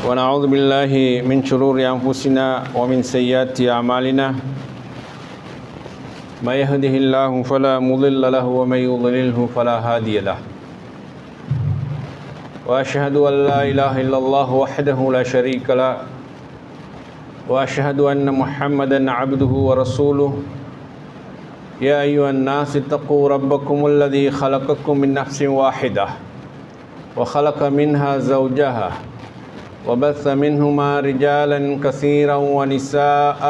ونعوذ بالله من شرور أنفسنا ومن سيئات أعمالنا ما يهده الله فلا مضل له ومن يضلله فلا هادي له وأشهد أن لا إله إلا الله وحده لا شريك له وأشهد أن محمدا عبده ورسوله يا أيها الناس اتقوا ربكم الذي خلقكم من نفس واحدة وخلق منها زوجها وبث منهما رجالا كثيرا ونساء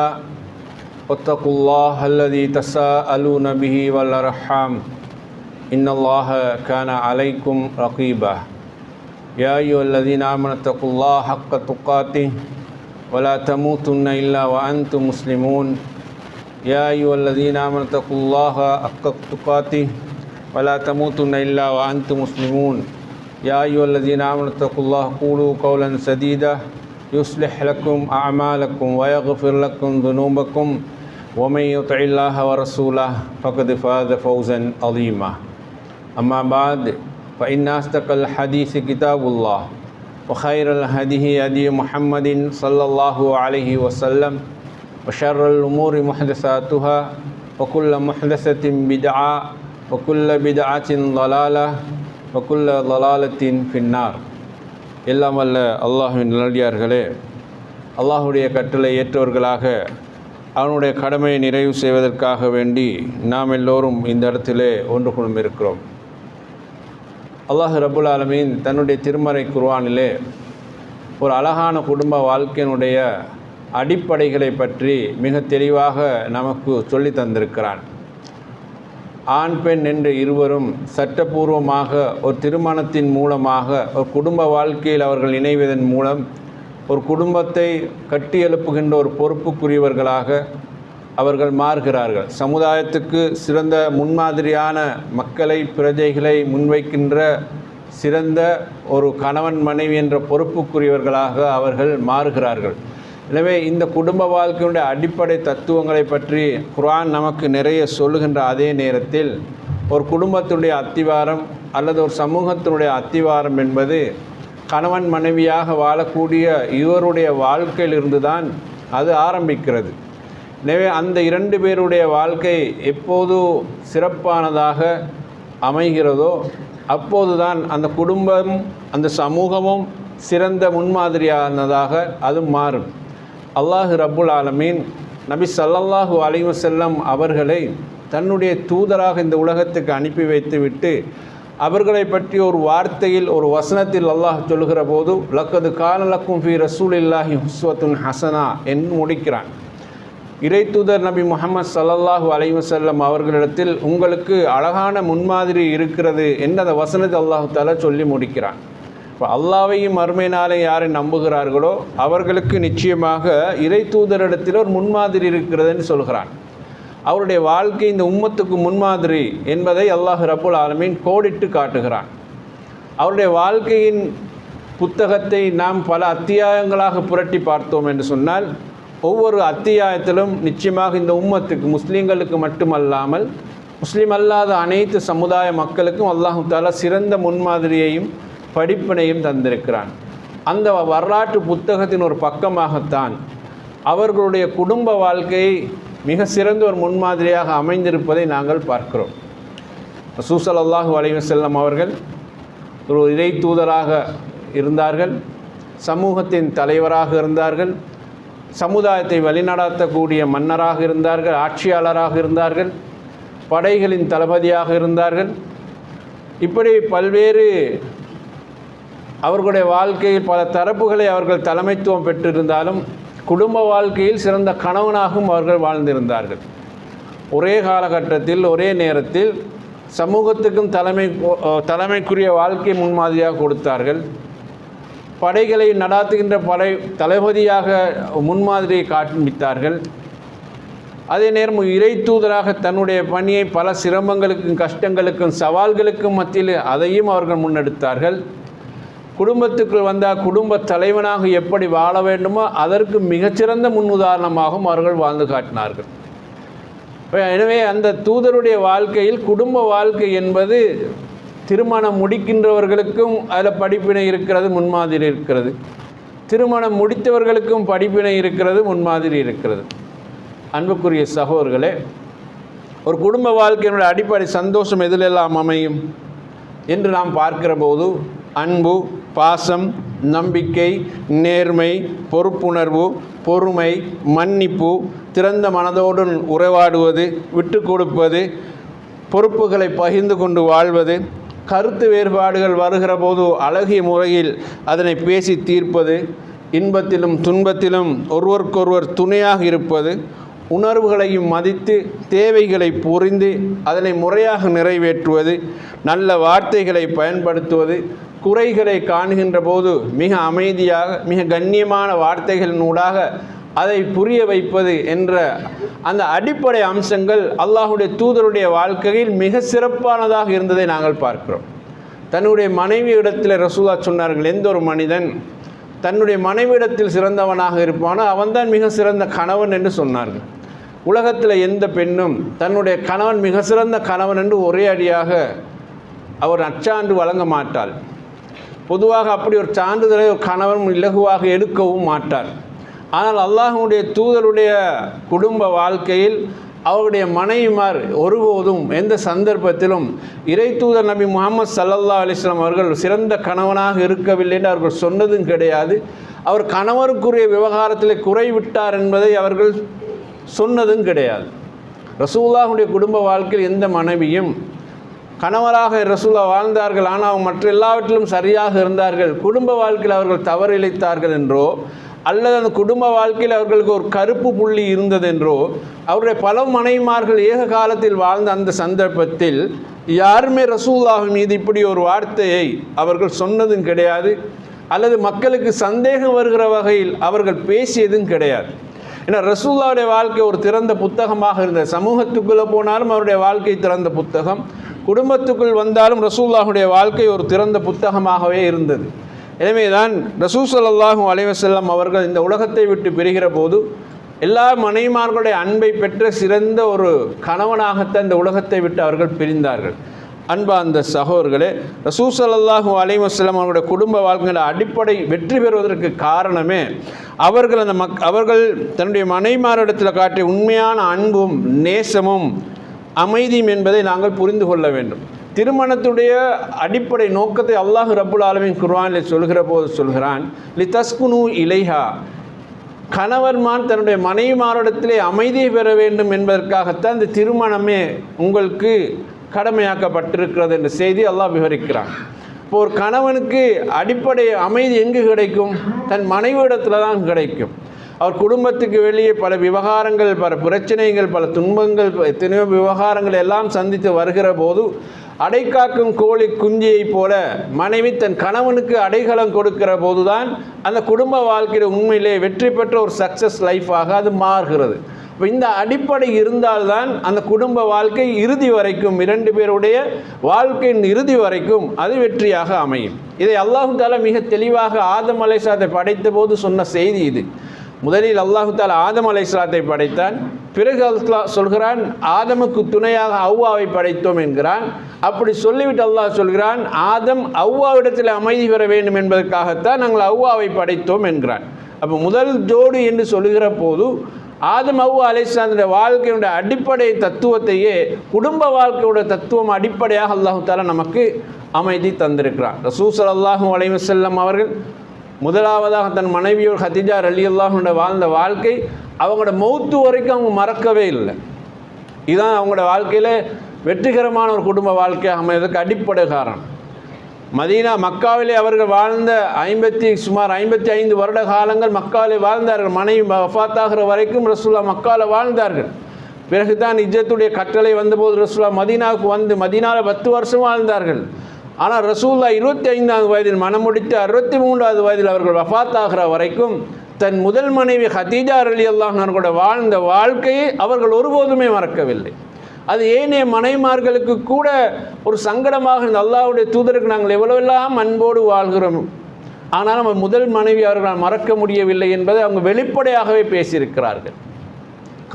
واتقوا الله الذي تساءلون به والأرحام إن الله كان عليكم رقيبا يا أيها الذين آمنوا اتقوا الله حق تقاته ولا تموتن إلا وأنتم مسلمون يا أيها الذين آمنوا اتقوا الله حق تقاته ولا تموتن إلا وأنتم مسلمون يا أيها الذين آمنوا اتقوا الله قولوا قولا سديدا يصلح لكم أعمالكم ويغفر لكم ذنوبكم ومن يطع الله ورسوله فقد فاز فوزا عظيما أما بعد فإن أصدق الحديث كتاب الله وخير الهدي هدي محمد صلى الله عليه وسلم وشر الأمور محدثاتها وكل محدثة بدعة وكل بدعة ضلالة وكل ضلالة في النار. எல்லாம் வல்ல அல்லாஹ்வின் நல்லடியார்களே, அல்லாஹுடைய கட்டளை ஏற்றவர்களாக அவனுடைய கடமையை நிறைவு செய்வதற்காக வேண்டி நாம் எல்லோரும் இந்த இடத்திலே ஒன்று கொள்ளும் இருக்கிறோம். அல்லாஹ் ரப்புல் ஆலமீன் தன்னுடைய திருமறை குர்ஆனிலே ஒரு அழகான குடும்ப வாழ்க்கையினுடைய அடிப்படைகளை பற்றி மிக தெளிவாக நமக்கு சொல்லி தந்திருக்கிறான். ஆண் பெண் என்ற இருவரும் சட்டபூர்வமாக ஒரு திருமணத்தின் மூலமாக ஒரு குடும்ப வாழ்க்கையில் அவர்கள் இணைவதன் மூலம் ஒரு குடும்பத்தை கட்டியெழுப்புகின்ற ஒரு பொறுப்புக்குரியவர்களாக அவர்கள் மாறுகிறார்கள். சமுதாயத்துக்கு சிறந்த முன்மாதிரியான மக்களை பிரஜைகளை முன்வைக்கின்ற சிறந்த ஒரு கணவன் மனைவி என்ற பொறுப்புக்குரியவர்களாக அவர்கள் மாறுகிறார்கள். எனவே இந்த குடும்ப வாழ்க்கையுடைய அடிப்படை தத்துவங்களை பற்றி குர்ஆன் நமக்கு நிறைய சொல்லுகின்ற அதே நேரத்தில் ஒரு குடும்பத்துடைய அத்திவாரம் அல்லது ஒரு சமூகத்தினுடைய அத்திவாரம் என்பது கணவன் மனைவியாக வாழக்கூடிய இவருடைய வாழ்க்கையிலிருந்து தான் அது ஆரம்பிக்கிறது. எனவே அந்த இரண்டு பேருடைய வாழ்க்கை எப்போது சிறப்பானதாக அமைகிறதோ அப்போதுதான் அந்த குடும்பம் அந்த சமூகமும் சிறந்த முன்மாதிரியானதாக அது மாறும். அல்லாஹ் ரப்புல் ஆலமீன் நபி ஸல்லல்லாஹு அலைஹி வஸல்லம் அவர்களை தன்னுடைய தூதராக இந்த உலகத்துக்கு அனுப்பி வைத்துவிட்டு அவர்களை பற்றி ஒரு வார்த்தையில் ஒரு வசனத்தில் அல்லாஹ் சொல்லுகிற போது லக்கது கான லக்கும் ஃபீ ரசூலில்லாஹி உஸ்வத்துன் ஹஸனா என்று முடிக்கிறான். இறை தூதர் நபி முஹம்மது ஸல்லல்லாஹு அலைஹி வஸல்லம் அவர்களிடத்தில் உங்களுக்கு அழகான முன்மாதிரி இருக்கிறது என்ற அந்த வசனத்தை அல்லாஹ் தஆலா சொல்லி முடிக்கிறான். இப்போ அல்லாஹ்வையும் மறுமை நாளை யாரை நம்புகிறார்களோ அவர்களுக்கு நிச்சயமாக இறை தூதரிடத்தில் ஒரு முன்மாதிரி இருக்கிறதுன்னு சொல்கிறான். அவருடைய வாழ்க்கை இந்த உம்மத்துக்கு முன்மாதிரி என்பதை அல்லாஹ் ரப்புல் ஆலமீன் கோடிட்டு காட்டுகிறான். அவருடைய வாழ்க்கையின் புத்தகத்தை நாம் பல அத்தியாயங்களாக புரட்டி பார்த்தோம் என்று சொன்னால் ஒவ்வொரு அத்தியாயத்திலும் நிச்சயமாக இந்த உம்மத்துக்கு முஸ்லீம்களுக்கு மட்டுமல்லாமல் முஸ்லீம் அல்லாத அனைத்து சமுதாய மக்களுக்கும் அல்லாஹ் தஆலா சிறந்த முன்மாதிரியையும் படிப்பினையும் தந்திருக்கிறான். அந்த வரலாற்று புத்தகத்தின் ஒரு பக்கமாகத்தான் அவர்களுடைய குடும்ப வாழ்க்கையை மிக சிறந்த ஒரு முன்மாதிரியாக அமைந்திருப்பதை நாங்கள் பார்க்கிறோம். ரசூல் ஸல்லல்லாஹு அலைஹி வஸல்லம் அவர்கள் ஒரு இறை தூதராக இருந்தார்கள், சமூகத்தின் தலைவராக இருந்தார்கள், சமுதாயத்தை வழிநடத்தக்கூடிய மன்னராக இருந்தார்கள், ஆட்சியாளராக இருந்தார்கள், படைகளின் தளபதியாக இருந்தார்கள். இப்படி பல்வேறு அவர்களுடைய வாழ்க்கையில் பல தரப்புகளை அவர்கள் தலைமைத்துவம் பெற்றிருந்தாலும் குடும்ப வாழ்க்கையில் சிறந்த கணவனாகவும் அவர்கள் வாழ்ந்திருந்தார்கள். ஒரே காலகட்டத்தில் ஒரே நேரத்தில் சமூகத்துக்கும் தலைமைக்குரிய வாழ்க்கை முன்மாதிரியாக கொடுத்தார்கள். படைகளை நடாத்துகின்ற படை தளபதியாக முன்மாதிரியை காண்பித்தார்கள். அதே நேரம் இறை தூதராக தன்னுடைய பணியை பல சிரமங்களுக்கும் கஷ்டங்களுக்கும் சவால்களுக்கும் மத்தியில் அதையும் அவர்கள் முன்னெடுத்தார்கள். குடும்பத்துக்குள் வந்தால் குடும்ப தலைவனாக எப்படி வாழ வேண்டுமோ அதற்கு மிகச்சிறந்த முன்னுதாரணமாகவும் அவர்கள் வாழ்ந்து காட்டினார்கள். எனவே அந்த தூதருடைய வாழ்க்கையில் குடும்ப வாழ்க்கை என்பது திருமணம் முடிக்கின்றவர்களுக்கும் அதில் படிப்பினை இருக்கிறது, முன்மாதிரி இருக்கிறது. திருமணம் முடித்தவர்களுக்கும் படிப்பினை இருக்கிறது, முன்மாதிரி இருக்கிறது. அன்புக்குரிய சகோதரர்களே, ஒரு குடும்ப வாழ்க்கையினுடைய அடிப்படை சந்தோஷம் எதிலெல்லாம் அமையும் என்று நாம் பார்க்கிற போது அன்பு, பாசம், நம்பிக்கை, நேர்மை, பொறுப்புணர்வு, பொறுமை, மன்னிப்பு, திறந்த மனதோடு உறவாடுவது, விட்டு கொடுப்பது, பொறுப்புகளை பகிர்ந்து கொண்டு வாழ்வது, கருத்து வேறுபாடுகள் வருகிற போது அழகிய முறையில் அதனை பேசி தீர்ப்பது, இன்பத்திலும் துன்பத்திலும் ஒருவருக்கொருவர் துணையாக இருப்பது, உணர்வுகளையும் மதித்து தேவைகளை புரிந்து அதனை முறையாக நிறைவேற்றுவது, நல்ல வார்த்தைகளை பயன்படுத்துவது, குறைகளை காணுகின்ற போது மிக அமைதியாக மிக கண்ணியமான வார்த்தைகளினூடாக அதை புரிய வைப்பது என்ற அந்த அடிப்படை அம்சங்கள் அல்லாஹுடைய தூதருடைய வாழ்க்கையில் மிக சிறப்பானதாக இருந்ததை நாங்கள் பார்க்கிறோம். தன்னுடைய மனைவியிடத்தில் ரசூலுல்லாஹ் சொன்னார்கள், எந்த ஒரு மனிதன் தன்னுடைய மனைவியிடத்தில் சிறந்தவனாக இருப்பானோ அவன்தான் மிக சிறந்த கணவன் என்று சொன்னார்கள். உலகத்தில் எந்த பெண்ணும் தன்னுடைய கணவன் மிக சிறந்த கணவன் என்று ஒரே அடியாக அவர் நற்சான்று வழங்க மாட்டாள். பொதுவாக அப்படி ஒரு சான்றிதழை ஒரு கணவன் இலகுவாக எடுக்கவும் மாட்டார். ஆனால் அல்லாஹ்வுடைய தூதருடைய குடும்ப வாழ்க்கையில் அவருடைய மனைவிமார் ஒருபோதும் எந்த சந்தர்ப்பத்திலும் இறை தூதர் நபி முஹம்மது ஸல்லல்லாஹு அலைஹி வஸல்லம் அவர்கள் சிறந்த கணவனாக இருக்கவில்லை என்று அவர்கள் சொன்னதும் கிடையாது. அவர் கணவருக்குரிய விவகாரத்தில் குறைவிட்டார் என்பதை அவர்கள் சொன்னதும் கிடையாது. ரசூலுல்லாஹ்வுடைய குடும்ப வாழ்க்கையில் எந்த மனைவியும் கணவராக ரசூலுல்லாஹ் வாழ்ந்தார்கள், ஆனால் அவங்க மற்ற எல்லாவற்றிலும் சரியாக இருந்தார்கள், குடும்ப வாழ்க்கையில் அவர்கள் தவறிழைத்தார்கள் என்றோ அல்லது அந்த குடும்ப வாழ்க்கையில் அவர்களுக்கு ஒரு கருப்பு புள்ளி இருந்ததென்றோ, அவருடைய பல மனைவிமார்கள் ஏக காலத்தில் வாழ்ந்த அந்த சந்தர்ப்பத்தில் யாருமே ரசூலுல்லாஹ் மீது இப்படி ஒரு வார்த்தையை அவர்கள் சொன்னதும் கிடையாது, அல்லது மக்களுக்கு சந்தேகம் வருகிற வகையில் அவர்கள் பேசியதும் கிடையாது. ஏன்னா ரசூலுல்லாஹ்வுடைய வாழ்க்கை ஒரு திறந்த புத்தகமாக இருந்தது. சமூகத்துக்குள்ளே போனாலும் அவருடைய வாழ்க்கை திறந்த புத்தகம், குடும்பத்துக்குள் வந்தாலும் ரசூலுல்லாஹ்வுடைய வாழ்க்கை ஒரு திறந்த புத்தகமாகவே இருந்தது. எனவே தான் ரசூல் ஸல்லல்லாஹு அலைஹி வஸல்லம் அவர்கள் இந்த உலகத்தை விட்டு பிரிகிற போது எல்லா மனைவிமார்களுடைய அன்பை பெற்ற சிறந்த ஒரு கணவனாகத்தான் இந்த உலகத்தை விட்டு அவர்கள் பிரிந்தார்கள். அன்பார்ந்த சகோதரர்களே, ரசூல் ஸல்லல்லாஹு அலைஹி வஸல்லம் அவர்களுடைய குடும்ப வாழ்க்கையில் அடிப்படை வெற்றி பெறுவதற்கு காரணமே அவர்கள் அவர்கள் தன்னுடைய மனைவிமாரிடத்தில் காட்டிய உண்மையான அன்பும் நேசமும் அமைதியும் என்பதை நாங்கள் புரிந்து கொள்ள வேண்டும். திருமணத்துடைய அடிப்படை நோக்கத்தை அல்லாஹ் ரப்புல் ஆலமீன் குர்ஆனில் சொல்கிற போது சொல்கிறான், லிதஸ்குனு இலைஹா, கணவன்மான் தன்னுடைய மனைவிமாரிடத்திலே அமைதியை பெற வேண்டும் என்பதற்காகத்தான் இந்த திருமணமே உங்களுக்கு கடமையாக்கப்பட்டிருக்கிறது என்ற செய்தி அல்லாஹ் விவரிக்கிறான். இப்போ ஒரு கணவனுக்கு அடிப்படை அமைதி எங்கு கிடைக்கும்? தன் மனைவியிடத்தில் தான் கிடைக்கும். அவர் குடும்பத்துக்கு வெளியே பல விவகாரங்கள், பல பிரச்சனைகள், பல துன்பங்கள், எத்தனையோ விவகாரங்கள் எல்லாம் சந்தித்து வருகிற போது அடைக்காக்கும் கோழி குஞ்சியைப் போல மனைவி தன் கணவனுக்கு அடைக்கலம் கொடுக்கிற போதுதான் அந்த குடும்ப வாழ்க்கையில் உண்மையிலே வெற்றி பெற்ற ஒரு சக்ஸஸ் லைஃபாக அது மாறுகிறது. இப்போ இந்த அடிப்படை இருந்தால்தான் அந்த குடும்ப வாழ்க்கை இறுதி வரைக்கும், இரண்டு பேருடைய வாழ்க்கையின் இறுதி வரைக்கும் அது வெற்றியாக அமையும். இதை அல்லாஹு தஆலா மிக தெளிவாக ஆதம் அலைஹிஸ்ஸலாத்தை படைத்த போது சொன்ன செய்தி இது. முதலில் அல்லாஹு தஆலா ஆதம் அலைஹிஸ்ஸலாத்தை படைத்தான். பிறகு அல்லாஹ் சொல்கிறான், ஆதமுக்கு துணையாக அவ்வாவை படைத்தோம் என்கிறான். அப்படி சொல்லிவிட்டு அல்லாஹ் சொல்கிறான், ஆதம் அவ்வாவிடத்தில் அமைதி பெற வேண்டும் என்பதற்காகத்தான் நாங்கள் அவ்வாவை படைத்தோம் என்கிறான். அப்போ முதல் ஜோடி என்று சொல்லுகிற போது ஆதம் அவ்வா அலைஹிஸ்ஸலாமுடைய வாழ்க்கையுடைய அடிப்படை தத்துவத்தையே குடும்ப வாழ்க்கையோட தத்துவம் அடிப்படையாக அல்லாஹு தஆலா நமக்கு அமைதி தந்திருக்கிறான். ரசூல் ஸல்லல்லாஹு அலைஹி வஸல்லம் அவர்கள் முதலாவதாக தன் மனைவியோர் ஹதீஜா ரலியல்லாஹு அன்ஹா வாழ்ந்த வாழ்க்கை அவங்களோட மௌத்து வரைக்கும் அவங்க மறக்கவே இல்லை. இதுதான் அவங்களோட வாழ்க்கையில் வெற்றிகரமான ஒரு குடும்ப வாழ்க்கையாக அமைவதற்கு அடிப்படை காரணம். மக்காவிலே அவர்கள் வாழ்ந்த சுமார் 55 வருட காலங்கள் மக்காவிலே வாழ்ந்தார்கள். மனைவி வஃபாத்தாகிற வரைக்கும் ரசூலுல்லாஹ் மக்காவில் வாழ்ந்தார்கள். பிறகுதான் இஜ்ஜத்துடைய கட்டளை வந்தபோது ரசூலுல்லாஹ் மதீனாவுக்கு வந்து மதீனாவில் 10 வருஷம் வாழ்ந்தார்கள். ஆனால் ரசூலுல்லாஹ் 25ஆவது வயதில் மணமுடித்து 63ஆவது வயதில் அவர்கள் வஃபாத்தாகிற வரைக்கும் தன் முதல் மனைவி ஹதீஜா ரலியல்லாஹு அன்ஹா வாழ்ந்த வாழ்க்கையை அவர்கள் ஒருபோதுமே மறக்கவில்லை. அது ஏனைய மனைவிமார்களுக்கு கூட ஒரு சங்கடமாக இருந்த, அல்லாஹ்வுடைய தூதருக்கு நாங்கள் எவ்வளவெல்லாம் அன்போடு வாழ்கிறோம், ஆனால் நம்ம முதல் மனைவி அவர்களால் மறக்க முடியவில்லை என்பதை அவங்க வெளிப்படையாகவே பேசியிருக்கிறார்கள்.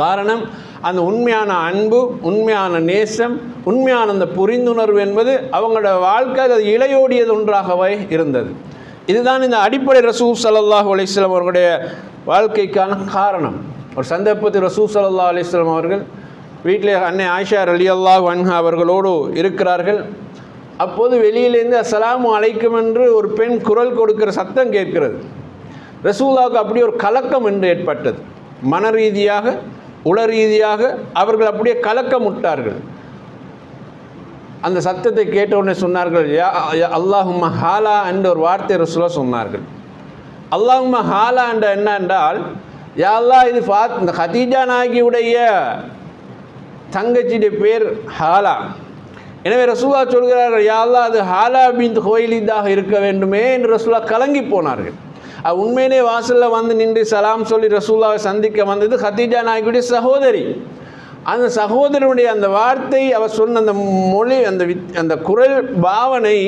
காரணம், அந்த உண்மையான அன்பு, உண்மையான நேசம், உண்மையான அந்த புரிந்துணர்வு என்பது அவங்களோட வாழ்க்கை அது இழையோடியது ஒன்றாகவே இருந்தது. இதுதான் இந்த அடிப்படை ரசூல் ஸல்லல்லாஹு அலைஹி வஸல்லம் அவர்களுடைய வாழ்க்கைக்கான காரணம். ஒரு சந்தர்ப்பத்தில் ரசூல் ஸல்லல்லாஹு அலைஹி வஸல்லம் அவர்கள் வீட்டிலே அன்னை ஆயிஷா ரலியல்லாஹு அன்ஹா அவர்களோடு இருக்கிறார்கள். அப்போது வெளியிலேருந்து அஸ்ஸலாமு அலைக்கும் என்று ஒரு பெண் குரல் கொடுக்கிற சத்தம் கேட்கிறது. ரசூலுல்லாஹ்வுக்கு அப்படி ஒரு கலக்கம் என்று ஏற்பட்டது. மன ரீதியாக உள ரீதியாக அவர்கள் அப்படியே கலக்கமுட்டார்கள். அந்த சத்தத்தை கேட்ட உடனே சொன்னார்கள், யா அல்லாஹும்ம ஹாலா என்ற ஒரு வார்த்தை ரசூலுல்லாஹ் சொன்னார்கள். அல்லாஹும்ம ஹாலா என்ற என்ன என்றால், யா அல்லாஹ் இது இந்த ஹதீஜா நாயகியுடைய தங்கச்சியுடைய பேர் ஹாலா. எனவே ரசூலுல்லாஹ் சொல்கிறார்கள், யா அல்லாஹ் அது ஹாலா பின்த் ஹுவைலிதாக இருக்க வேண்டுமே என்று ரசூலுல்லாஹ் கலங்கி போனார்கள். உண்மையிலே வாசலில் வந்து நின்று சலாம் சொல்லி ரசூலுல்லாஹை சந்திக்க வந்தது ஹதீஜா நாயகியுடைய சகோதரி. அந்த சகோதரனுடைய அந்த வார்த்தை, அவர் சொன்ன அந்த மொழி, அந்த குரல் பாவனை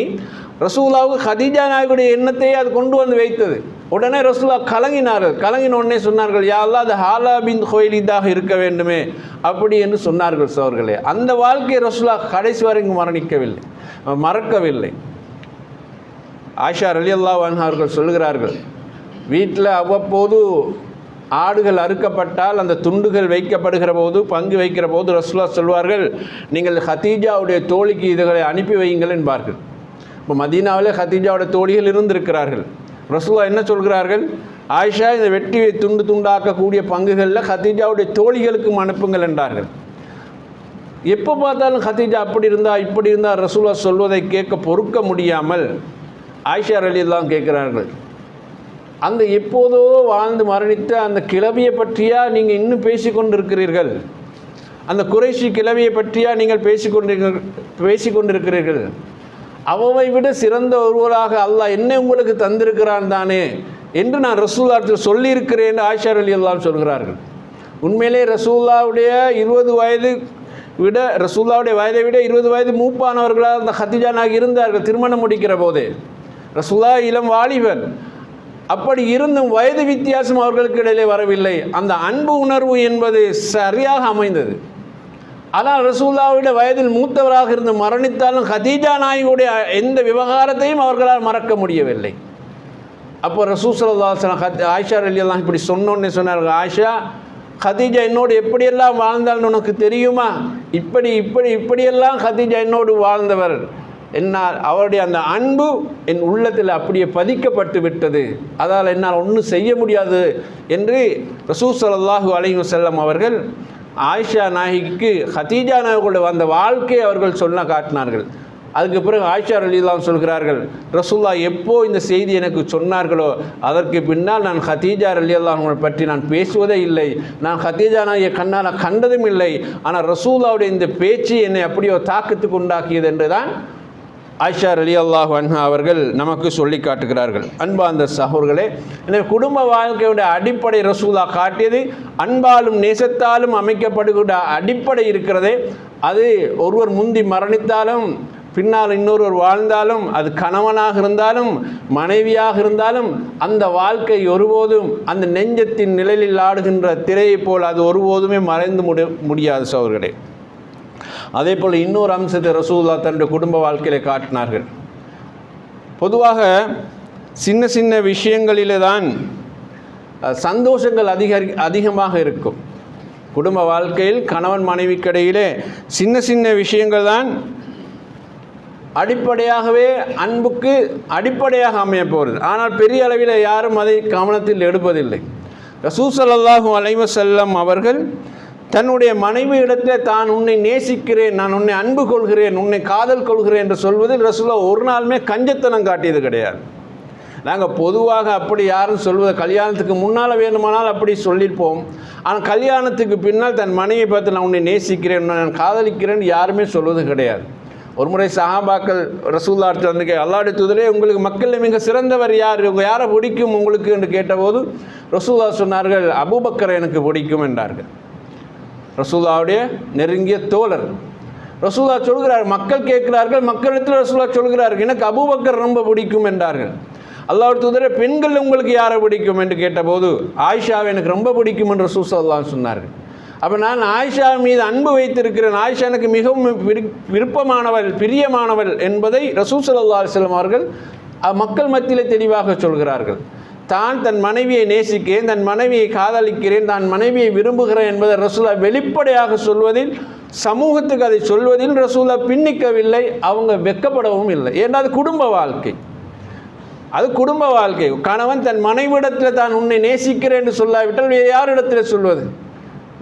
ரசூலுல்லாஹ்வுக்கு ஹதீஜா நாயகியுடைய எண்ணத்தையே அது கொண்டு வந்து வைத்தது. உடனே ரசூலுல்லாஹ் கலங்கினார்கள். கலங்கின உடனே சொன்னார்கள், யா அல்லாஹ் அது ஹாலா பின்த் ஹுவைலிதாக இருக்க வேண்டுமே அப்படி என்று சொன்னார்கள். சோர்களே, அந்த வாழ்க்கையை ரசூலுல்லாஹ் கடைசி வரைக்கும் மறக்கவில்லை. ஆயிஷா ரலியல்லாஹு அன்ஹா அவர்கள் சொல்கிறார்கள், வீட்டில் அவ்வப்போது ஆடுகள் அறுக்கப்பட்டால் அந்த துண்டுகள் வைக்கப்படுகிற போது, பங்கு வைக்கிற போது ரசூலுல்லாஹ் சொல்வார்கள், நீங்கள் ஹதீஜாவுடைய தோழிக்கு இதுகளை அனுப்பி வையுங்கள் என்பார்கள். இப்போ மதீனாவிலே ஹதீஜாவுடைய தோழிகள் இருந்திருக்கிறார்கள். ரசூலுல்லாஹ் என்ன சொல்கிறார்கள், ஆயிஷா இந்த வெட்டி துண்டு துண்டாக்கக்கூடிய பங்குகளில் ஹதீஜாவுடைய தோழிகளுக்கும் அனுப்புங்கள் என்றார்கள். எப்போ பார்த்தாலும் ஹதீஜா அப்படி இருந்தால் இப்படி இருந்தால் ரசூலுல்லாஹ் சொல்வதை கேட்க பொறுக்க முடியாமல் ஆயிஷா ரலியல்லாஹு கேட்கிறார்கள், அந்த எப்போதோ வாழ்ந்து மரணித்த அந்த கிழவியை பற்றியா நீங்கள் இன்னும் பேசிக்கொண்டிருக்கிறீர்கள்? அந்த குறைஷி கிழவியை பற்றியா நீங்கள் பேசிக்கொண்டிருக்கிறீர்கள்? அவவை விட சிறந்த ஒருவராக அல்லாஹ் என்ன உங்களுக்கு தந்திருக்கிறான் தானே என்று நான் ரசூலுல்லாஹ் சொல்லியிருக்கிறேன் ஆயிஷா ரலியல்லாஹு சொல்கிறார்கள். உண்மையிலே ரசூலுல்லாஹ்வுடைய 20 வயது விட ரசூலுல்லாஹ்வுடைய வயதை விட 20 வயது மூப்பானவர்களாக அந்த ஹதீஜா நாயகி இருந்தார்கள் திருமணம் முடிக்கிற போதே. ரசூலுல்லாஹ் இளம் வாலிபர். அப்படி இருந்தும் வயது வித்தியாசம் அவர்களுக்கு இடையிலே வரவில்லை. அந்த அன்பு உணர்வு என்பது சரியாக அமைந்தது. ஆனால் ரசூலுல்லாஹ்வுடைய வயதில் மூத்தவராக இருந்து மரணித்தாலும் ஹதீஜா நாயகியுடைய எந்த விவகாரத்தையும் அவர்களால் மறக்க முடியவில்லை. அப்போ ரசூல் ஸல்லல்லாஹு அலைஹி வஸல்லம் ஆயிஷா ரலியல்லாஹு இப்படி சொன்னோன்னே சொன்னார்கள், ஆயிஷா, ஹதீஜா என்னோடு எப்படியெல்லாம் வாழ்ந்தாள்னு உனக்கு தெரியுமா? இப்படியெல்லாம் ஹதீஜா என்னோடு வாழ்ந்தவர். என்னால் அவருடைய அந்த அன்பு என் உள்ளத்தில் அப்படியே பதிக்கப்பட்டு விட்டது. அதால் என்னால் ஒன்றும் செய்ய முடியாது என்று ரசூல் ஸல்லல்லாஹு அலைஹி வஸல்லம் அவர்கள் ஆயிஷா நாயகிக்கு ஹதீஜா நாயகியோட அந்த வாழ்க்கையை அவர்கள் காட்டினார்கள். அதுக்கு பிறகு ஆயிஷா ரலியல்லாஹு சொல்கிறார்கள், ரசூலுல்லாஹ் எப்போ இந்த செய்தி எனக்கு சொன்னார்களோ அதற்கு பின்னால் நான் ஹதீஜா ரலியல்லாஹு பற்றி நான் பேசுவதே இல்லை. நான் ஹதீஜா நாயை கண்ணால் கண்டதும் இல்லை. ஆனால் ரசூலுல்லாஹ்வுடைய இந்த பேச்சு என்னை அப்படியே தாக்கத்துக்கு உண்டாக்கியது என்று தான் ஆயிஷா ரலியல்லாஹு அன்ஹா அவர்கள் நமக்கு சொல்லி காட்டுகிறார்கள். அன்பார்ந்த சகோதரர்களே, எனவே குடும்ப வாழ்க்கையுடைய அடிப்படை ரசூலுல்லாஹ் காட்டியது அன்பாலும் நேசத்தாலும் அமைக்கப்படுகிற அடிப்படை இருக்கிறதே, அது ஒருவர் முந்தி மரணித்தாலும் பின்னால் இன்னொருவர் வாழ்ந்தாலும், அது கணவனாக இருந்தாலும் மனைவியாக இருந்தாலும், அந்த வாழ்க்கை ஒருபோதும் அந்த நெஞ்சத்தின் நிழலில் ஆடுகின்ற திரையை போல் அது ஒருபோதுமே மறைந்து முடியாது சகோதரர்களே. அதே போல் இன்னொரு அம்சத்தை ரசூலுல்லாஹ் தன்னுடைய குடும்ப வாழ்க்கையிலே காட்டினார்கள். பொதுவாக சின்ன சின்ன விஷயங்களிலே தான் சந்தோஷங்கள் அதிகமாக இருக்கும். குடும்ப வாழ்க்கையில் கணவன் மனைவிக்கிடையிலே சின்ன சின்ன விஷயங்கள் தான் அடிப்படையாகவே அன்புக்கு அடிப்படையாக அமைய போகிறது. ஆனால் பெரிய அளவில் யாரும் அதை கவனத்தில் எடுப்பதில்லை. ரசூல் ஸல்லல்லாஹு அலைஹி வஸல்லம் அவர்கள் தன்னுடைய மனைவி இடத்தில் தான் உன்னை நேசிக்கிறேன், நான் உன்னை அன்பு கொள்கிறேன், உன்னை காதல் கொள்கிறேன் என்று சொல்வதில் ரசூலுல்லாஹ் ஒரு நாளுமே கஞ்சத்தனம் காட்டியது கிடையாது. நாங்கள் பொதுவாக அப்படி யாரும் சொல்வது, கல்யாணத்துக்கு முன்னால் வேணுமானால் அப்படி சொல்லியிருப்போம். ஆனால் கல்யாணத்துக்கு பின்னால் தன் மனைவியை பார்த்து நான் உன்னை நேசிக்கிறேன், நான் காதலிக்கிறேன் யாருமே சொல்வது கிடையாது. ஒரு முறை சஹாபாக்கள் ரசூலுல்லாஹ் வந்து அல்லாஹ்வுடைய தூதரே, உங்களுக்கு மக்களில் மிக சிறந்தவர் யார், உங்கள் யாரை பிடிக்கும் உங்களுக்கு என்று கேட்டபோது ரசூலுல்லாஹ் சொன்னார்கள், அபூபக்கரை எனக்கு பிடிக்கும் என்றார்கள். ரசூலுல்லாஹ்வுடைய நெருங்கிய தோழர். ரசூலுல்லாஹ் சொல்கிறார், மக்கள் கேட்கிறார்கள், மக்களிடத்தில் ரசூலுல்லாஹ் சொல்கிறார்கள், எனக்கு அபூபக்கர் ரொம்ப பிடிக்கும் என்றார்கள். அல்லாஹ்வுடைய தூதரே, பெண்கள் உங்களுக்கு யாரை பிடிக்கும் என்று கேட்டபோது ஆயிஷாவை எனக்கு ரொம்ப பிடிக்கும் என்று ரசூல் ஸல்லல்லாஹு சொன்னார்கள். அப்போ நான் ஆயிஷா மீது அன்பு வைத்திருக்கிறேன், ஆயிஷா எனக்கு மிகவும் விருப்பமானவள், பிரியமானவள் என்பதை ரசூல் ஸல்லல்லாஹு அலைஹி வஸல்லம் அவர்கள் மக்கள் மத்தியில் தெளிவாக சொல்கிறார்கள். தான் தன் மனைவியை நேசிக்கிறேன், தன் மனைவியை காதலிக்கிறேன், தான் மனைவியை விரும்புகிறேன் என்பதை ரசூலா வெளிப்படையாக சொல்வதில், சமூகத்துக்கு அதை சொல்வதில் ரசூலா பின்னிக்கவில்லை. அவங்க வெட்கப்படவும் இல்லை. ஏன்னா அது குடும்ப வாழ்க்கை. அது குடும்ப வாழ்க்கை. கணவன் தன் மனைவிடத்தில் தான் உன்னை நேசிக்கிறேன் என்று சொல்லாவிட்டால் வேறு யாரிடத்தில் சொல்வது?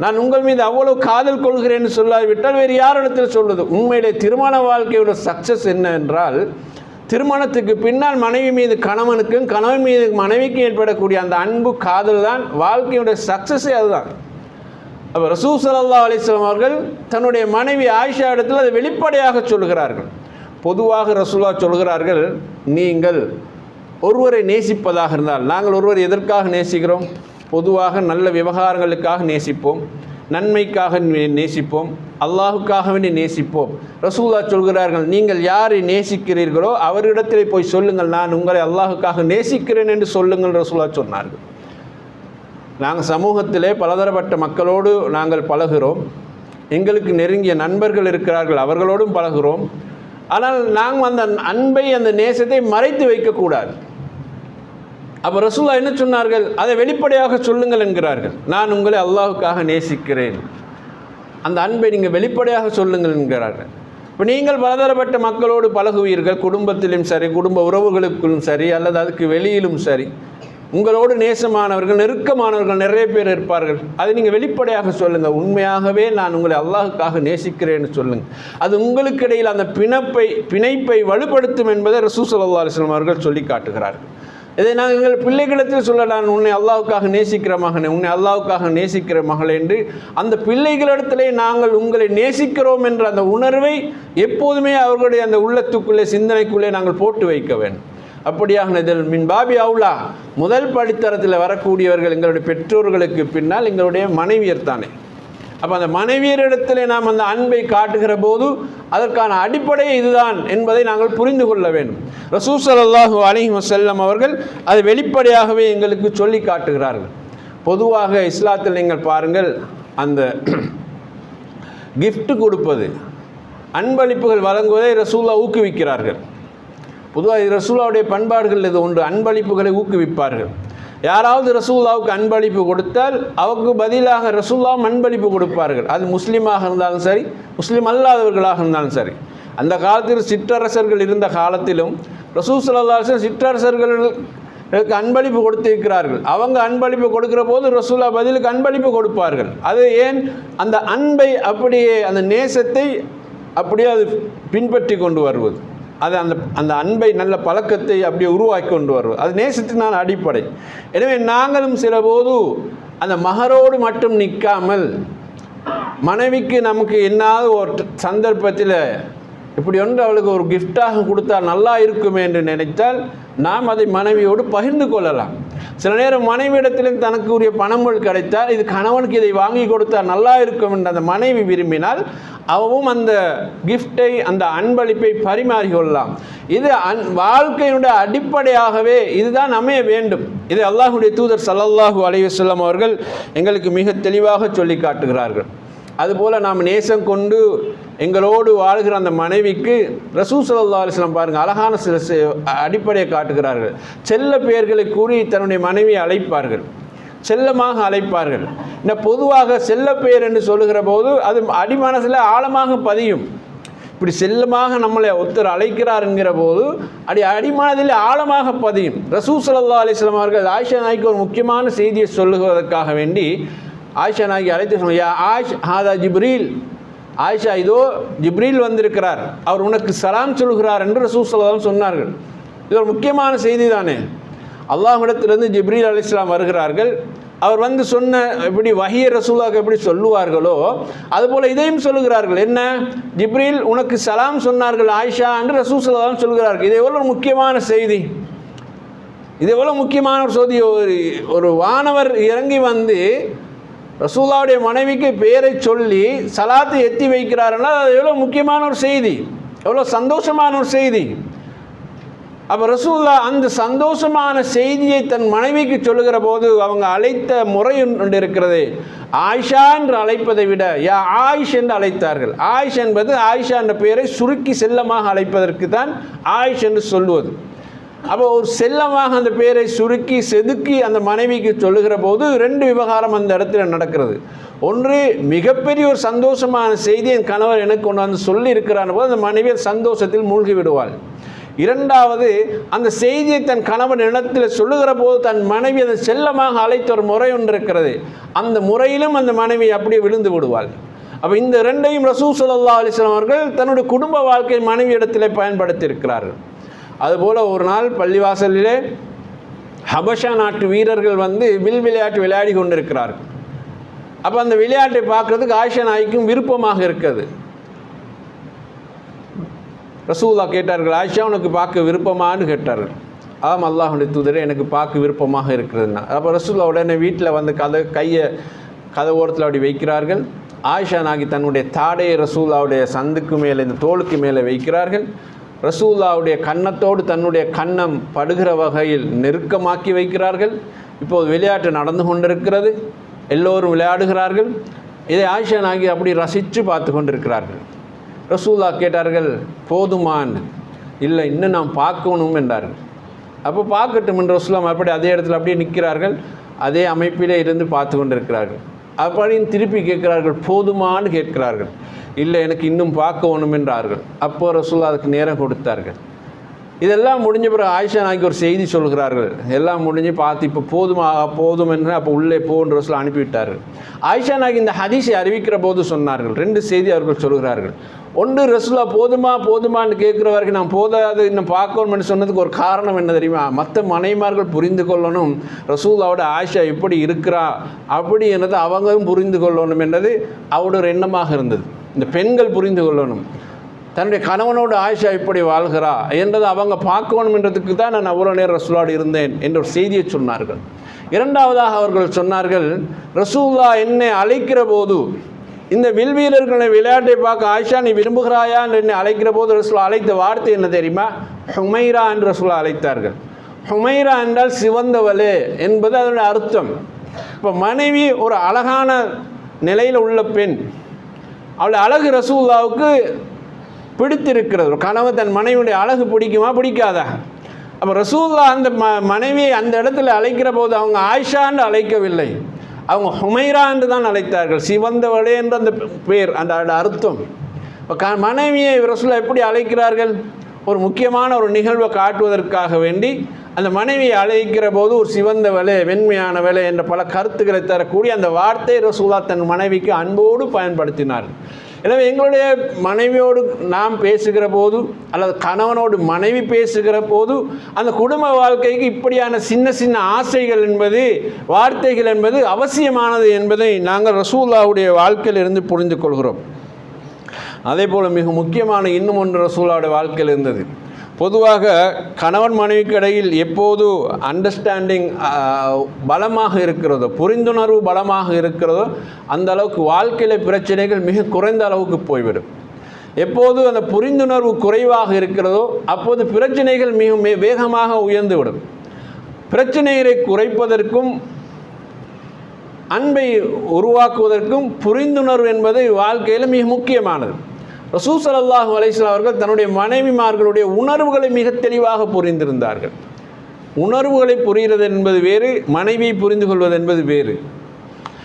நான் உங்கள் மீது அவ்வளவு காதல் கொள்கிறேன் என்று சொல்லாவிட்டால் வேறு யாரிடத்தில் சொல்வது? உண்மையிலே திருமண வாழ்க்கையோட சக்ஸஸ் என்ன என்றால், திருமணத்துக்கு பின்னால் மனைவி மீது கணவனுக்கும் கணவன் மீது மனைவிக்கும் ஏற்படக்கூடிய அந்த அன்பு காதல் தான் வாழ்க்கையுடைய சக்ஸஸே. அதுதான். அப்போ ரசூல் ஸல்லல்லாஹு அலைஹி வஸல்லம் அவர்கள் தன்னுடைய மனைவி ஆயிஷா இடத்தில் அதை வெளிப்படையாக சொல்கிறார்கள். பொதுவாக ரசூலா சொல்கிறார்கள், நீங்கள் ஒருவரை நேசிப்பதாக இருந்தால், நாங்கள் ஒருவர் எதற்காக நேசிக்கிறோம்? பொதுவாக நல்ல விவகாரங்களுக்காக நேசிப்போம், நன்மைக்காக நேசிப்போம், அல்லாஹுக்காக வேண்டி நேசிப்போம். ரசூலுல்லாஹ் சொல்கிறார்கள், நீங்கள் யாரை நேசிக்கிறீர்களோ அவரிடத்திலே போய் சொல்லுங்கள், நான் உங்களை அல்லாஹுக்காக நேசிக்கிறேன் என்று சொல்லுங்கள் ரசூலுல்லாஹ் சொன்னார்கள். நாங்கள் சமூகத்திலே பலதரப்பட்ட மக்களோடு நாங்கள் பழகிறோம், எங்களுக்கு நெருங்கிய நண்பர்கள் இருக்கிறார்கள், அவர்களோடும் பழகிறோம். ஆனால் நாங்கள் அந்த அன்பை, அந்த நேசத்தை மறைத்து வைக்கக்கூடாது. அப்போ ரசூலுல்லாஹ் என்ன சொன்னார்கள்? அதை வெளிப்படையாக சொல்லுங்கள் என்கிறார்கள். நான் உங்களை அல்லாஹுக்காக நேசிக்கிறேன், அந்த அன்பை நீங்கள் வெளிப்படையாக சொல்லுங்கள் என்கிறார்கள். இப்போ நீங்கள் பலதரப்பட்ட மக்களோடு பழகுவீர்கள், குடும்பத்திலும் சரி, குடும்ப உறவுகளுக்கும் சரி, அல்லது அதுக்கு வெளியிலும் சரி. உங்களோடு நேசமானவர்கள், நெருக்கமானவர்கள் நிறைய பேர் இருப்பார்கள். அதை நீங்கள் வெளிப்படையாக சொல்லுங்கள். உண்மையாகவே நான் உங்களை அல்லாஹுக்காக நேசிக்கிறேன்னு சொல்லுங்கள். அது உங்களுக்கு இடையில் அந்த பிணைப்பை வலுப்படுத்தும் என்பதை ரசூல் ஸல்லல்லாஹு அலைஹி வஸல்லம் அவர்கள் சொல்லி காட்டுகிறார்கள். இதை நாங்கள் எங்கள் பிள்ளைகளிடத்தில் சொல்ல, நான் உன்னை அல்லாஹுக்காக நேசிக்கிற மகனே, உன்னை அல்லாஹுக்காக நேசிக்கிற மகளே என்று அந்த பிள்ளைகளிடத்திலே நாங்கள் உங்களை நேசிக்கிறோம் என்ற அந்த உணர்வை எப்போதுமே அவர்களுடைய அந்த உள்ளத்துக்குள்ளே, சிந்தனைக்குள்ளே நாங்கள் போட்டு வைக்க வேண்டும். அப்படியாக இதில் மின் பாபி அவுலா முதல் படித்தரத்தில் வரக்கூடியவர்கள் எங்களுடைய பெற்றோர்களுக்கு பின்னால் எங்களுடைய மனைவியர் தானே. அப்போ அந்த மனைவியரிடத்தில் நாம் அந்த அன்பை காட்டுகிற போது அதற்கான அடிப்படை இதுதான் என்பதை நாங்கள் புரிந்து கொள்ள வேண்டும். ரசூல் ஸல்லல்லாஹு அலைஹி வஸல்லம் அவர்கள் அதை வெளிப்படையாகவே எங்களுக்கு சொல்லி காட்டுகிறார்கள். பொதுவாக இஸ்லாத்தில் நீங்கள் பாருங்கள், அந்த கிஃப்ட் கொடுப்பது, அன்பளிப்புகள் வழங்குவதை ரசூலுல்லாஹ் ஊக்குவிக்கிறார்கள். பொதுவாக ரசூலுல்லாஹ்வுடைய பண்பாடுகள் இது ஒன்று, அன்பளிப்புகளை ஊக்குவிப்பார்கள். யாராவது ரசூலுல்லாஹ்வுக்கு அன்பளிப்பு கொடுத்தால் அவருக்கு பதிலாக ரசூலுல்லாஹ் அன்பளிப்பு கொடுப்பார்கள். அது முஸ்லீமாக இருந்தாலும் சரி, முஸ்லீம் அல்லாதவர்களாக இருந்தாலும் சரி. அந்த காலத்தில் சிற்றரசர்கள் இருந்த காலத்திலும் ரசூல் ஸல்லல்லாஹு அலைஹி வஸல்லம் சிற்றரசர்களுக்கு அன்பளிப்பு கொடுத்திருக்கிறார்கள். அவங்க அன்பளிப்பு கொடுக்கிற போது ரசூலுல்லாஹ் பதிலுக்கு அன்பளிப்பு கொடுப்பார்கள். அது ஏன்? அந்த அன்பை அப்படியே, அந்த நேசத்தை அப்படியே அது பின்பற்றி கொண்டு வருவது, அது அந்த அன்பை, நல்ல பழக்கத்தை அப்படியே உருவாக்கி கொண்டு வருவது, அது நேசத்தினான அடிப்படை. எனவே நாங்களும் சில போது அந்த மகரோடு மட்டும் நிற்காமல், மனைவிக்கு நமக்கு என்னாவது ஒரு சந்தர்ப்பத்தில் இப்படி ஒன்று அவளுக்கு ஒரு கிஃப்டாக கொடுத்தா நல்லா இருக்குமே என்று நினைத்தால் நாம் அதை மனைவியோடு பகிர்ந்து கொள்ளலாம். சில நேரம் மனைவியிடத்திலும் தனக்கு உரிய பணங்கள் கிடைத்தால், இது கணவனுக்கு இதை வாங்கி கொடுத்தா நல்லா இருக்கும் என்று அந்த மனைவி விரும்பினால் அவவும் அந்த கிஃப்டை, அந்த அன்பளிப்பை பரிமாறிக்கொள்ளலாம். இது வாழ்க்கையினுடைய அடிப்படையாகவே இதுதான் அமைய வேண்டும். இது அல்லாஹ்வுடைய தூதர் ஸல்லல்லாஹு அலைஹி வஸல்லம் அவர்கள் எங்களுக்கு மிக தெளிவாக சொல்லி காட்டுகிறார்கள். அதுபோல் நாம் நேசம் கொண்டு எங்களோடு வாழ்கிற அந்த மனைவிக்கு ரசூல் ஸல்லல்லாஹு அலைஹி வஸல்லம் பாருங்கள், அழகான சில அடிப்படையை காட்டுகிறார்கள். செல்ல பெயர்களை கூறி தன்னுடைய மனைவியை அழைப்பார்கள், செல்லமாக அழைப்பார்கள். இந்த பொதுவாக செல்ல பெயர் என்று சொல்லுகிற போது அது அடிமனசில் ஆழமாக பதியும். இப்படி செல்லமாக நம்மளை ஒருத்தர் அழைக்கிறார் என்கிற போது அடிமனதில் ஆழமாக பதியும். ரசூல் ஸல்லல்லாஹு அலைஹி வஸல்லம் அவர்கள் ஆயிஷா நாய்க்கு ஒரு முக்கியமான செய்தியை சொல்லுவதற்காக வேண்டி ஆயிஷா நாய்க்கு அழைத்து சொன்னார், யா ஆயிஷ் ஹாதா ஜிப்ரீல், ஆயிஷா இதோ ஜிப்ரீல் வந்திருக்கிறார், அவர் உனக்கு சலாம் சொல்கிறார் என்று ரசூல் ஸல்லல்லாஹு அலைஹி வஸல்லம் சொன்னார்கள். இது ஒரு முக்கியமான செய்தி தானே. அல்லாஹ்விடத்திலிருந்து ஜிப்ரீல் அலைஹிஸ்ஸலாம் வருகிறார்கள். அவர் வந்து சொன்ன எப்படி வஹீ ரசூலுல்லாஹ்க்கு எப்படி சொல்லுவார்களோ அதுபோல் இதையும் சொல்லுகிறார்கள். என்ன? ஜிப்ரீல் உனக்கு சலாம் சொன்னார்கள் ஆயிஷா என்று ரசூல் ஸல்லல்லாஹு அலைஹி வஸல்லம் சொல்கிறார்கள். இது எவ்வளோ முக்கியமான செய்தி, இது எவ்வளோ முக்கியமான ஒரு செய்தி. ஒரு வானவர் இறங்கி வந்து ரசூலுல்லாஹ்வுடைய மனைவிக்கு பெயரை சொல்லி சலாத்தை எத்தி வைக்கிறாருன்னா அது எவ்வளோ முக்கியமான ஒரு செய்தி, எவ்வளோ சந்தோஷமான ஒரு செய்தி. அப்போ ரசூலுல்லாஹ் அந்த சந்தோஷமான செய்தியை தன் மனைவிக்கு சொல்லுகிற போது அவங்க அழைத்த முறை ஒன்று இருக்கிறது. ஆயிஷா என்று அழைப்பதை விட யா ஆயிஷ் என்று அழைத்தார்கள். ஆயிஷ் என்பது ஆயிஷா என்ற பெயரை சுருக்கி செல்லமாக அழைப்பதற்கு தான் ஆயிஷ் என்று சொல்லுவது. அப்போ ஒரு செல்லமாக அந்த பேரை சுருக்கி செதுக்கி அந்த மனைவிக்கு சொல்லுகிற போது 2 விவகாரம் அந்த இடத்துல நடக்கிறது. ஒன்று, மிகப்பெரிய ஒரு சந்தோஷமான செய்தி என் கணவர் எனக்கு கொண்டு வந்து சொல்லி இருக்கிறான் போது அந்த மனைவி சந்தோஷத்தில் மூழ்கி விடுவாள். 2வது, அந்த செய்தியை தன் கணவன் இடத்தில் சொல்லுகிற போது தன் மனைவி அதை செல்லமாக அழைத்த ஒரு முறை ஒன்று இருக்கிறது. அந்த முறையிலும் அந்த மனைவி அப்படியே விழுந்து விடுவாள். அப்போ இந்த 2ஐயும் ரசூல் ஸல்லல்லாஹு அலைஹி வஸல்லம் அவர்கள் தன்னுடைய குடும்ப வாழ்க்கை மனைவி இடத்தில் பயன்படுத்தி இருக்கிறார்கள். அதுபோல் ஒரு நாள் பள்ளிவாசலிலே ஹபஷா நாட்டு வீரர்கள் வந்து வில் விளையாட்டு விளையாடி கொண்டிருக்கிறார்கள். அப்போ அந்த விளையாட்டை பார்க்குறதுக்கு ஆயிஷா நாய்க்கும் விருப்பமாக இருக்கிறது. ரசூலுல்லாஹ் கேட்டார்கள், ஆயிஷா உனக்கு பார்க்க விருப்பமானு கேட்டார்கள். ஆம் அல்லாஹ்வுடைய தூதரே, எனக்கு பார்க்க விருப்பமாக இருக்கிறதுனா. அப்போ ரசூலுல்லாஹ் உடனே வீட்டில் வந்து கதை ஓரத்தில் அப்படி வைக்கிறார்கள். ஆயிஷா நாகி தன்னுடைய தாடையை ரசூலுல்லாஹ்வுடைய சந்துக்கு மேலே, இந்த தோளுக்கு மேலே வைக்கிறார்கள். ரசூலுல்லாஹ்வுடைய கன்னத்தோடு தன்னுடைய கன்னம் படுகிற வகையில் நெருக்கமாக்கி வைக்கிறார்கள். இப்போது விளையாட்டு நடந்து கொண்டிருக்கிறது, எல்லோரும் விளையாடுகிறார்கள். இதை ஆயிஷா நாகி அப்படி ரசித்து பார்த்து கொண்டிருக்கிறார்கள். ரசூலுல்லாஹ் கேட்டார்கள், போதுமான்? இல்லை, இன்னும் நாம் பார்க்கணும் என்றார்கள். அப்போ பார்க்கட்டும் என்று ரசூலுல்லாஹ் அப்படி அதே இடத்துல அப்படியே நிற்கிறார்கள். அதே அமைப்பிலே இருந்து பார்த்து கொண்டிருக்கிறார்கள். அப்படின்னு திருப்பி கேட்கிறார்கள், போதுமான்னு கேட்கிறார்கள். இல்லை, எனக்கு இன்னும் பார்க்கணும் என்றார்கள். அப்போ ரசூலுல்லாஹ் அதுக்கு நேரம் கொடுத்தார்கள். இதெல்லாம் முடிஞ்ச பிறகு ஆயிஷா நாய்க்கு ஒரு செய்தி சொல்கிறார்கள். எல்லாம் முடிஞ்சு பார்த்து இப்போ போதும் என்று அப்போ உள்ளே போன்ற ரசூலுல்லாஹ் அனுப்பிவிட்டார்கள். ஆயிஷா நாய்க்கு இந்த ஹதீஸை அறிவிக்கிற போது சொன்னார்கள், 2 செய்தி அவர்கள் சொல்கிறார்கள். ஒன்று, ரசூலுல்லாஹ் போதுமான்னு கேட்குற வரைக்கும் நான் போதாது இன்னும் பார்க்கணும்னு சொன்னதுக்கு ஒரு காரணம் என்ன தெரியுமா? மற்ற மனைமார்கள் புரிந்து கொள்ளணும் ரசூலுல்லாஹ்வோட ஆயிஷா எப்படி இருக்கிறா அப்படி என்னது அவங்களும் புரிந்து கொள்ளணும் என்றது அவரோட ஒரு எண்ணமாக இருந்தது. இந்த பெண்கள் புரிந்து கொள்ளணும் தன்னுடைய கணவனோடு ஆயிஷா இப்படி வாழ்கிறா என்றது அவங்க பார்க்கணும் என்றதுக்கு தான் நான் அவ்வளோ நேரம் ரசூலோடு இருந்தேன் என்ற ஒரு செய்தியை சொன்னார்கள். 2வதாக அவர்கள் சொன்னார்கள், ரசூலுல்லாஹ் என்னை அழைக்கிற போது, இந்த வில்வீரர்களை விளையாட்டை பார்க்க ஆயிஷா நீ விரும்புகிறாயா என்று என்னை அழைக்கிற போது ரசூலுல்லாஹ் அழைத்த வார்த்தை என்ன தெரியுமா? ஹுமைரா என்று ரசூலுல்லாஹ் அழைத்தார்கள். ஹுமைரா என்றால் சிவந்தவளே என்பது அதனுடைய அர்த்தம். இப்போ மனைவி ஒரு அழகான நிலையில் உள்ள பெண், அவளுடைய அழகு ரசூலுல்லாஹ்வுக்கு பிடித்திருக்கிறது. கணவன் தன் மனைவியுடைய அழகு பிடிக்குமா பிடிக்காதா? அப்போ ரசூலுல்லாஹ் அந்த மனைவியை அந்த இடத்துல அழைக்கிற போது அவங்க ஆயிஷான்னு அழைக்கவில்லை, அவங்க ஹுமைரா என்று தான் அழைத்தார்கள். சிவந்தவளே என்ற அந்த பேர், அந்த அர்த்தம். இப்போ மனைவியை ரசூலுல்லாஹ் எப்படி அழைக்கிறார்கள்? ஒரு முக்கியமான ஒரு நிகழ்வை காட்டுவதற்காக வேண்டி அந்த மனைவியை அழைக்கிற போது ஒரு சிவந்தவளே, வெண்மையானவளே என்ற பல கருத்துக்களை தரக்கூடிய அந்த வார்த்தை ரசூலுல்லாஹ் தன் மனைவிக்கு அன்போடு பயன்படுத்தினார். எனவே எங்களுடைய மனைவியோடு நாம் பேசுகிற போது அல்லது கணவனோடு மனைவி பேசுகிற போது அந்த குடும்ப வாழ்க்கைக்கு இப்படியான சின்ன சின்ன ஆசைகள் என்பது, வார்த்தைகள் என்பது அவசியமானது என்பதை நாங்கள் ரசூலுல்லாஹ்வுடைய வாழ்க்கையில் இருந்து புரிந்து கொள்கிறோம். அதே போல் மிக முக்கியமான இன்னும் ஒன்று ரசூலுல்லாஹ்வுடைய வாழ்க்கையில் இருந்தது. பொதுவாக கணவன் மனைவிக்கு இடையில் எப்போது அண்டர்ஸ்டாண்டிங் பலமாக இருக்கிறதோ, புரிந்துணர்வு பலமாக இருக்கிறதோ, அந்த அளவுக்கு வாழ்க்கையில் பிரச்சனைகள் மிக குறைந்த அளவுக்கு போய்விடும். எப்போது அந்த புரிந்துணர்வு குறைவாக இருக்கிறதோ அப்போது பிரச்சனைகள் மிக வேகமாக உயர்ந்துவிடும். பிரச்சனைகளை குறைப்பதற்கும் அன்பை உருவாக்குவதற்கும் புரிந்துணர்வு என்பது வாழ்க்கையில் மிக முக்கியமானது. ரசூல் ஸல்லல்லாஹு அலைஹி வஸல்லம் அவர்கள் தன்னுடைய மனைவிமார்களுடைய உணர்வுகளை மிக தெளிவாக புரிந்திருந்தார்கள். உணர்வுகளை புரிகிறது என்பது வேறு, மனைவியை புரிந்து கொள்வது என்பது வேறு.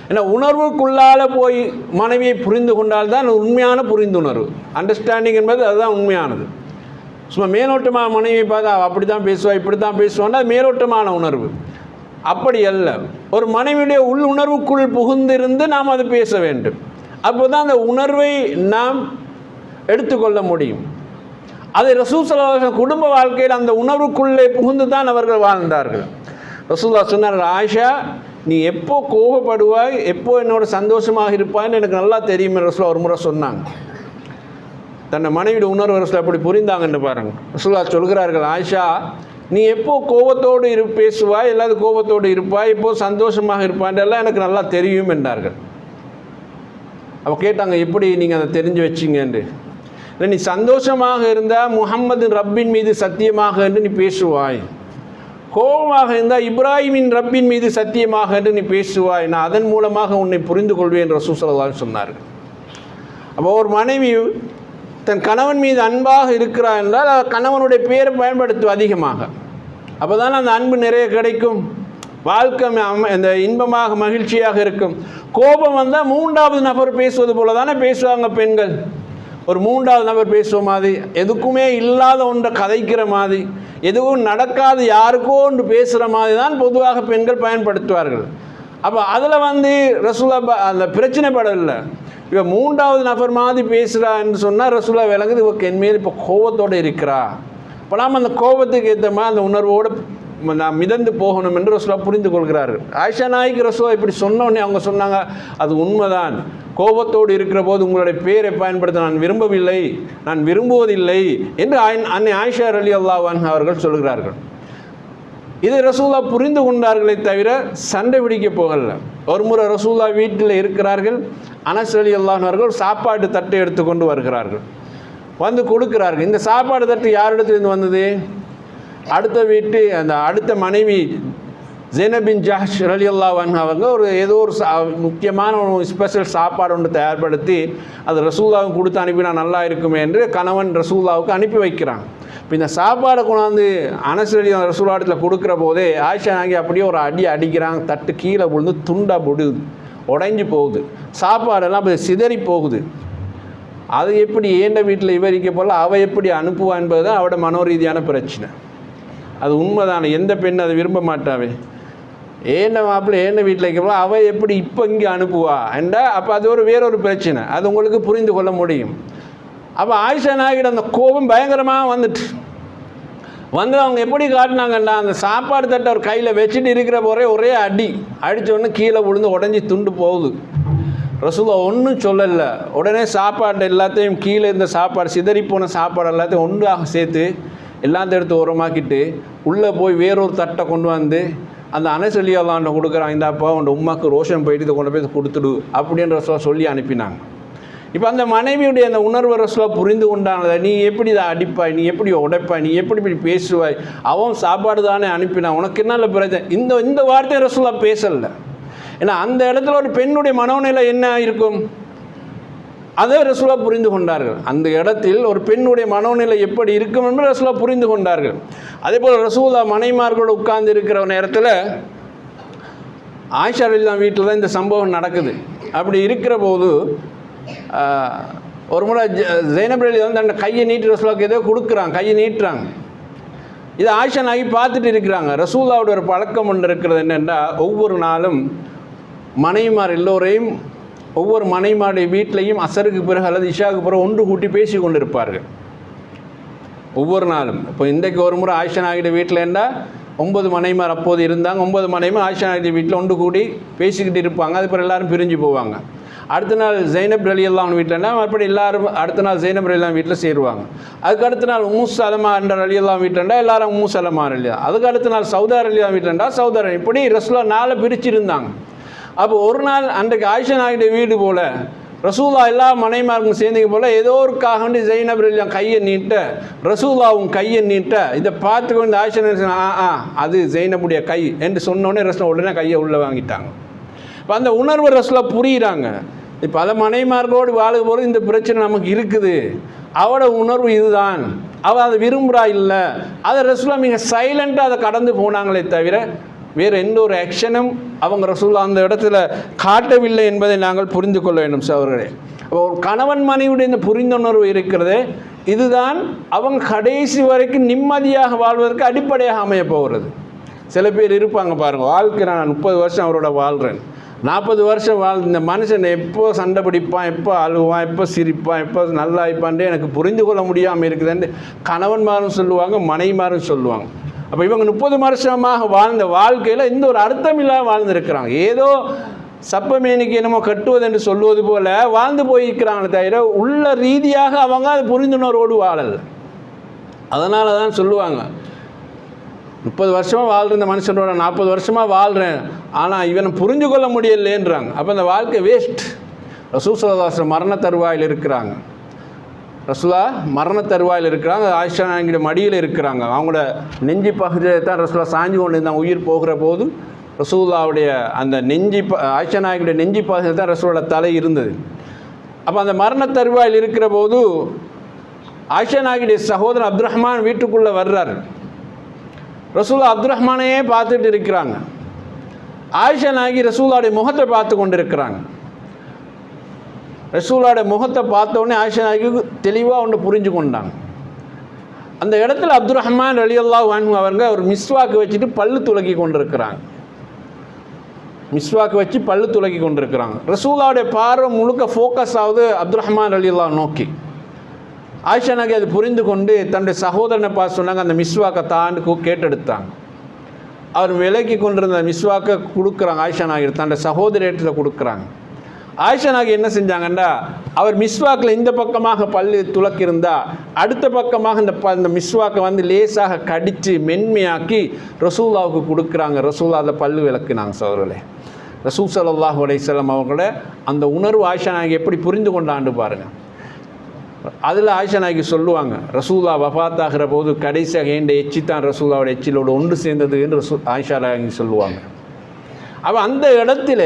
ஏன்னா உணர்வுக்குள்ளால போய் மனைவியை புரிந்து கொண்டால்தான் உண்மையான புரிந்துணர்வு. அண்டர்ஸ்டாண்டிங் என்பது அதுதான் உண்மையானது. சும்மா மேலோட்டமாக மனைவியை பார்த்தா அப்படி தான் பேசுவா இப்படி தான் பேசுவான்னா அது மேலோட்டமான உணர்வு. அப்படி அல்ல, ஒரு மனைவியுடைய உள் உணர்வுக்குள் புகுந்திருந்து நாம் அது பேச வேண்டும். அப்போ தான் அந்த உணர்வை நாம் எடுத்துக்கொள்ள முடியும். அதை ரசூல் ஸல்லல்லாஹு அலைஹி வஸல்லம் குடும்ப வாழ்க்கையில் அந்த உணர்வுக்குள்ளே புகுந்து தான் அவர்கள் வாழ்ந்தார்கள். ரசூலுல்லாஹ் சொன்னார்கள், ஆயிஷா நீ எப்போ கோபப்படுவாய், எப்போ என்னோட சந்தோஷமாக இருப்பாய்ன்னு எனக்கு நல்லா தெரியும் ரசூலுல்லாஹ் ஒரு முறை சொன்னாங்க. தன்னை மனைவியோட உணர்வு ரசூலுல்லாஹ் எப்படி புரிந்தாங்கன்னு பாருங்கள். ரசூலுல்லாஹ் சொல்கிறார்கள், ஆயிஷா நீ எப்போ கோபத்தோடு பேசுவாய், எல்லாரும் கோபத்தோடு இருப்பாய், எப்போ சந்தோஷமாக இருப்பான்றெல்லாம் எனக்கு நல்லா தெரியும் என்றார்கள். அப்போ கேட்டாங்க, எப்படி நீங்கள் அதை தெரிஞ்சு வச்சிங்க என்று. இல்லை, நீ சந்தோஷமாக இருந்தால் முஹம்மது ரப்பின் மீது சத்தியமாக என்று நீ பேசுவாய், கோபமாக இருந்தால் இப்ராஹிமின் ரப்பின் மீது சத்தியமாக என்று நீ பேசுவாய், நான் அதன் மூலமாக உன்னை புரிந்து கொள்வேன் ரசூல் ஸல்லல்லாஹு அலைஹி வஸல்லம் சொன்னார்கள். அப்போ ஒரு மனைவி தன் கணவன் மீது அன்பாக இருக்கிறார் என்றால் கணவனுடைய பேரை பயன்படுத்தும் அதிகமாக. அப்போ தானே அந்த அன்பு நிறைய கிடைக்கும், வாழ்க்கை இந்த இன்பமாக மகிழ்ச்சியாக இருக்கும். கோபம் வந்தால் மூன்றாவது நபர் பேசுவது போல தானே பேசுவாங்க பெண்கள். ஒரு மூன்றாவது நபர் பேசுவ மாதிரி, எதுக்குமே இல்லாத ஒன்றை கதைக்கிற மாதிரி, எதுவும் நடக்காது யாருக்கோ ஒன்று பேசுகிற மாதிரி தான் பொதுவாக பெண்கள் பயன்படுத்துவார்கள். அப்போ அதில் ரசூலா அந்த பிரச்சனைப்படவில்லை. இப்போ மூன்றாவது நபர் மாதிரி பேசுகிறான்னு சொன்னால் ரசூலா விளங்குது, இவருக்கு என்மேல் இப்போ கோபத்தோடு இருக்கிறா. இப்போ நாம் அந்த கோபத்துக்கு ஏற்ற மாதிரி அந்த உணர்வோடு நான் மிதந்து போகணும் என்று ரசூலா புரிந்து கொள்கிறார்கள். ஆயிஷா நாய்க்கு ரசூலா இப்படி சொன்னோடனே அவங்க சொன்னாங்க, அது உண்மைதான், கோபத்தோடு இருக்கிற போது உங்களுடைய பேரை பயன்படுத்த நான் விரும்பவில்லை, நான் விரும்புவதில்லை என்று அன்னை ஆயிஷா ரலியல்லாஹு அன்ஹா அவர்கள் சொல்கிறார்கள். இதை ரசூலா புரிந்து கொண்டார்களே தவிர சண்டை பிடிக்க போகல. ஒரு முறை ரசூலா வீட்டில் இருக்கிறார்கள், அனஸ் ரலியல்லாஹு அன்ஹு அவர்கள் சாப்பாடு தட்டை எடுத்துக்கொண்டு வருகிறார்கள், வந்து கொடுக்கிறார்கள். இந்த சாப்பாடு தட்டு யாரிடத்துலேருந்து வந்தது? அடுத்த வீட்டு அந்த அடுத்த மனைவி ஜைனப் பின் ஜஹ்ஷ் ரலியல்லாஹு அன்ஹா அவங்க ஏதோ ஒரு முக்கியமான ஒரு ஸ்பெஷல் சாப்பாடு ஒன்று தயார்படுத்தி அது ரசூலாவுக்கு கொடுத்து அனுப்பினா நல்லா இருக்குமே என்று கணவன் ரசூலாவுக்கு அனுப்பி வைக்கிறாங்க. இப்போ இந்த சாப்பாடை கொண்டாந்து அனஸ் ரசூலாட்டத்தில் கொடுக்குற போதே ஆயிஷா நாங்கி அப்படியே ஒரு அடிக்கிறாங்க, தட்டு கீழே விழுந்து துண்டாக போடுது, உடைஞ்சி போகுது, சாப்பாடெல்லாம் இப்போ சிதறி போகுது. அது எப்படி ஏண்ட வீட்டில் விவரிக்க போல அவள் எப்படி அனுப்புவா என்பது தான் அவட மனோரீதியான பிரச்சனை. அது உண்மைதானே, எந்த பெண் அதை விரும்ப மாட்டாவே. ஏண்ட மாப்பிள்ளை ஏண்ட வீட்டில் வைக்கப்போ அவள் எப்படி இப்போ இங்கே அனுப்புவா என்றா அப்போ அது வேறொரு பிரச்சனை, அது உங்களுக்கு புரிந்து கொள்ள முடியும். அப்போ ஆயிஷா நாயகிட்ட அந்த கோபம் பயங்கரமாக வந்து அவங்க எப்படி காட்டினாங்கன்னா, அந்த சாப்பாடு தட்டை அவர் கையில் வச்சுட்டு இருக்கிற போகிறே ஒரே அடித்தோடனே கீழே விழுந்து உடஞ்சி துண்டு போகுது. ரசூலா ஒன்றும் சொல்லலை, உடனே சாப்பாடு எல்லாத்தையும் கீழே இருந்த சாப்பாடு சிதறிப்போன சாப்பாடு எல்லாத்தையும் ஒன்றாக சேர்த்து எல்லாத்தையும் எடுத்து உரமாக்கிட்டு உள்ளே போய் வேறொரு தட்டை கொண்டு வந்து அந்த அனஸ் ரலியல்லாஹு அன்ஹு கொடுக்குறாங்க, இந்தாப்பா உன் உம்மாக்கு ரோஷன் போயிட்டு இதை கொண்டு போய் கொடுத்துடு அப்படின்ற ரசூலா சொல்லி அனுப்பினாங்க. இப்போ அந்த மனைவியுடைய அந்த உணர்வு ரசூலா புரிந்து கொண்டானதை, நீ எப்படி இதை அடிப்பாய், நீ எப்படி உடைப்பாய், நீ எப்படி இப்படி பேசுவாய், அவன் சாப்பாடு தானே அனுப்பினான், உனக்கு என்னால பிரச்சனை, இந்த வார்த்தையை ரசூலா பேசலை. ஏன்னா அந்த இடத்துல ஒரு பெண்ணுடைய மனோநிலை என்ன இருக்கும் அதை ரசூலா புரிந்து கொண்டார்கள். அந்த இடத்தில் ஒரு பெண்ணுடைய மனோநிலை எப்படி இருக்கும் என்று ரசூலா புரிந்து கொண்டார்கள். அதே போல் ரசூலா மனைமார்களோடு உட்கார்ந்து இருக்கிற நேரத்தில் ஆயிஷா ரலியல்லாஹு வீட்டில் தான் இந்த சம்பவம் நடக்குது. அப்படி இருக்கிற போது ஒரு முறை ஜைனப் ரலியல்லாஹு அந்த கையை நீட்டி ரசூலாவுக்கு ஏதோ கொடுக்குறாங்க, கையை நீட்டுறாங்க. இதை ஆயிஷா நாயகி பார்த்துட்டு இருக்கிறாங்க. ரசூலாவோட ஒரு பழக்கம் ஒன்று இருக்கிறது என்னென்னா, ஒவ்வொரு நாளும் மனைவிமார் எல்லோரையும் ஒவ்வொரு மனைவிமாருடைய வீட்டிலையும் அசருக்கு பிறகு அல்லது இஷாவுக்கு பிறகு ஒன்று கூட்டி பேசி கொண்டு இருப்பார்கள் ஒவ்வொரு நாளும். இப்போ இன்றைக்கு ஒரு முறை ஆயிஷா நாயகியோட வீட்டில் இருந்தால் 9 மனைவிமார் அப்போது இருந்தாங்க. 9 மனைவிமார் ஆயிஷா நாயகியோட வீட்டில் ஒன்று கூடி பேசிக்கிட்டு இருப்பாங்க. அது பிறகு எல்லோரும் பிரிஞ்சு போவாங்க. அடுத்த நாள் ஜைனப் ரலியல்லாஹு அன்ஹா வீட்டில்னா மறுபடியும் எல்லாரும் அடுத்த நாள் ஜைனப் ரலியல்லாஹு வீட்டில் சேருவாங்க. அதுக்கு அடுத்த நாள் உம்மு சலமா என்ற ரலியல்லாஹு வீட்டில்ண்டா எல்லாரும் உம்மு சலமா ரலியா, அதுக்கு அடுத்த நாள் சௌதா ரலியல்லாஹு வீட்டில்ண்டா சௌதா, இப்படி ரசூலா நாளை பிரிச்சிருந்தாங்க. அப்போ ஒரு நாள் அன்றைக்கு ஆயிஷா நாயகியோட வீடு போல் ரசூலா எல்லா மனைமாருக்கும் சேர்ந்தது போல் ஏதோ ஒருக்காக வேண்டி ஜைனப் ரலியல்லாஹு கையை நீட்ட, ரசூலாவும் கையை நீட்ட, இதை பார்த்து கொண்டு ஆயிஷா அது ஜைனபுடைய கை என்று சொன்னோடனே ரசூலா உடனே கையை உள்ளே வாங்கிட்டாங்க. இப்போ அந்த உணர்வு ரசூலா புரியுறாங்க. இப்போ பல மனைமார்களோடு வாழுக போது இந்த பிரச்சனை நமக்கு இருக்குது, அவட உணர்வு இதுதான், அவள் அதை விரும்புகிறா இல்லை, அதை ரசூலா மிக சைலண்ட்டாக அதை கடந்து போனாங்களே தவிர வேறு எந்த ஒரு ஆக்ஷனும் அவங்க ரசூலா அந்த இடத்துல காட்டவில்லை என்பதை நாங்கள் புரிந்து கொள்ள வேண்டும் சகோதரர்களே. ஒரு கணவன் மனைவியுடைய இந்த புரிந்துணர்வு இருக்கிறது, இதுதான் அவங்க கடைசி வரைக்கும் நிம்மதியாக வாழ்வதற்கு அடிப்படையாக அமைய போகிறது. சில பேர் இருப்பாங்க பாருங்கள், வாழ்க்கை நான் 30 வருஷம் அவரோட வாழ்கிறேன், 40 வருஷம் இந்த மனுஷன் எப்போ சண்டை பிடிப்பான், எப்போ அழுவான், எப்போ சிரிப்பான், எப்போ நல்லா ஆயிப்பான்ட்டு எனக்கு புரிந்து கொள்ள முடியாமல் இருக்குதுன்னு கணவன்மாரும் சொல்லுவாங்க, மனைவிமாரும் சொல்லுவாங்க. அப்போ இவங்க 30 வருஷமாக வாழ்ந்த வாழ்க்கையில் இந்த ஒரு அர்த்தம் இல்லாமல் வாழ்ந்துருக்கிறாங்க. ஏதோ சப்பமேனிக்கு என்னமோ கட்டுவது என்று சொல்லுவது போல் வாழ்ந்து போயிருக்கிறாங்களே தவிர உள்ள ரீதியாக அவங்க அது புரிந்துணர்வோடு வாழலை. அதனால தான் சொல்லுவாங்க, 30 வருஷமாக வாழ்கிற இந்த மனுஷனோட 40 வருஷமாக வாழ்கிறேன், ஆனால் இவனை புரிஞ்சு கொள்ள முடியலேன்றாங்க. அப்போ அந்த வாழ்க்கை வேஸ்ட். ரசூல் ஸல்லல்லாஹு அலைஹி வஸல்லம் மரண தருவாயில் இருக்கிறாங்க. ரசூலா மரண தருவாயில் இருக்கிறாங்க. ஆயிஷா நாயகியோட மடியில் இருக்கிறாங்க. அவங்களோட நெஞ்சி பகுதியை தான் ரசூலா சாஞ்சு கொண்டு இருந்தாங்க. உயிர் போகிற போது ரசூலாவுடைய அந்த ஆயிஷா நாயகியோட நெஞ்சி பகுதியில் தான் ரசூலோட தலை இருந்தது. அப்போ அந்த மரண தருவாயில் இருக்கிற போது ஆயிஷா நாயகியோட சகோதரன் அப்துல் ரஹ்மான் வீட்டுக்குள்ளே வர்றார். ரசூலா அப்துல் ரஹ்மானையே பார்த்துட்டு இருக்கிறாங்க. ஆயிஷா நாயகி ரசூலாவுடைய முகத்தை பார்த்து கொண்டு இருக்கிறாங்க. ரசூலாவுடைய முகத்தை பார்த்தோடனே ஆயிஷா நாயகி தெளிவாக ஒன்று புரிஞ்சு கொண்டாங்க. அந்த இடத்துல அப்துல் ரஹ்மான் ரலியல்லாஹு அன்ஹு அவங்க ஒரு மிஸ்வாக்கு வச்சுட்டு பல்லு துலக்கி கொண்டிருக்கிறாங்க. மிஸ்வாக்கு வச்சு பல்லு துலக்கி கொண்டிருக்கிறாங்க. ரசூலாவுடைய பார்வை முழுக்க ஃபோக்கஸ் ஆகுது அப்துல் ரஹ்மான் ரலியல்லாஹு நோக்கி. ஆயிஷா நாயகி அது புரிந்து கொண்டு தன்னுடைய சகோதரனை பார்த்து சொன்னாங்க, அந்த மிஸ்வாக்கை தாண்டு கேட்டெடுத்தாங்க. அவர் விலக்கி கொண்டிருந்த மிஸ்வாக்கை கொடுக்குறாங்க. ஆயிஷா நாயகி தன்னுடைய சகோதரத்தில் கொடுக்குறாங்க. ஆயிஷா நாயகி என்ன செஞ்சாங்கன்னா, அவர் மிஸ்வாக்கில் இந்த பக்கமாக பல்லு துலக்கியிருந்தா அடுத்த பக்கமாக இந்த மிஸ்வாக்கை வந்து லேசாக கடித்து மென்மையாக்கி ரசூலாவுக்கு கொடுக்குறாங்க. ரசூலா அதில் பல்லு விளக்குனாங்க. சகோதரர்களே, ரசூல் ஸல்லல்லாஹு அலைஹி வஸல்லம் அவங்கள அந்த உணர்வு ஆயிஷா நாயகி எப்படி புரிந்து கொண்டாண்டு பாருங்கள். அதில் ஆயிஷா நாயகி சொல்லுவாங்க, ரசூலா வஃபாத்தாகிற போது கடைசியாக ஏண்ட எச்சி தான் ரசூலாவோட எச்சிலோடு ஒன்று சேர்ந்தது என்று ஆயிஷா நாயகி சொல்லுவாங்க. அப்போ அந்த இடத்துல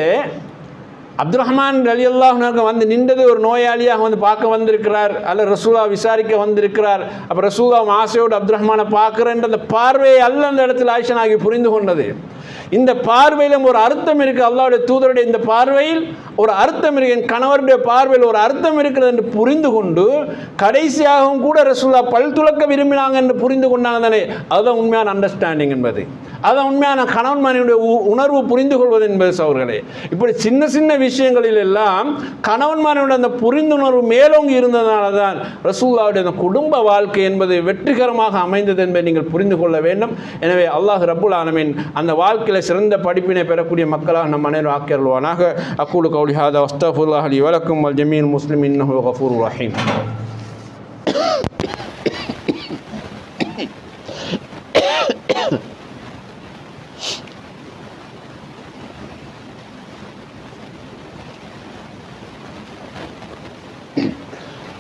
அப்துல் ரஹ்மான் ரலியல்லாஹு அன்ஹு வந்து நின்றது ஒரு நோயாளியாக வந்து பார்க்க வந்திருக்கிறார், அல்ல ரசூலா விசாரிக்க வந்திருக்கிறார். அப்போ ரசூலா ஆசையோடு அப்துல் ரஹ்மானை பார்க்குறேன்ற அந்த பார்வையை அல்ல அந்த இடத்துல ஆயிஷா நாயகி புரிந்து கொண்டது. இந்த பார்வையிலும் ஒரு அர்த்தம் இருக்குது. அல்லாஹ்வுடைய தூதருடைய இந்த பார்வையில் ஒரு அர்த்தம் இருக்குது, என் கணவருடைய பார்வையில் ஒரு அர்த்தம் இருக்கிறது என்று புரிந்து கொண்டு கடைசியாகவும் கூட ரசூலா பல் துலக்க விரும்பினாங்க என்று புரிந்து கொண்டாங்க தானே. அதுதான் உண்மையான அண்டர்ஸ்டாண்டிங் என்பது, அதுதான் உண்மையான கணவன் மனைவியுடைய உணர்வு புரிந்து கொள்வது என்பது. சகோதரர்களே, இப்படி சின்ன சின்ன விஷயங்களில் எல்லாம் கணவன் மனைவியுடைய அந்த புரிந்துணர்வு மேலோங்கி இருந்ததுனால தான் ரசூலுல்லாஹ்வுடைய அந்த குடும்ப வாழ்க்கை என்பது வெற்றிகரமாக அமைந்தது என்பதை நீங்கள் புரிந்து கொள்ள வேண்டும். எனவே அல்லாஹ் ரப்புல் ஆலமீன் அந்த வாழ்க்கையில் சிறந்த படிப்பினை பெறக்கூடிய மக்களாக நம் அனைவரும் ஆக்கியருள்வானாக. அக்கூலு கௌலி ஹாதா வஸ்தக்ஃபிருல்லாஹ் லி வ லக்கும் வல் ஜமீஇல் முஸ்லிமீன் இன்னஹு கஃபூருர் ரஹீம்.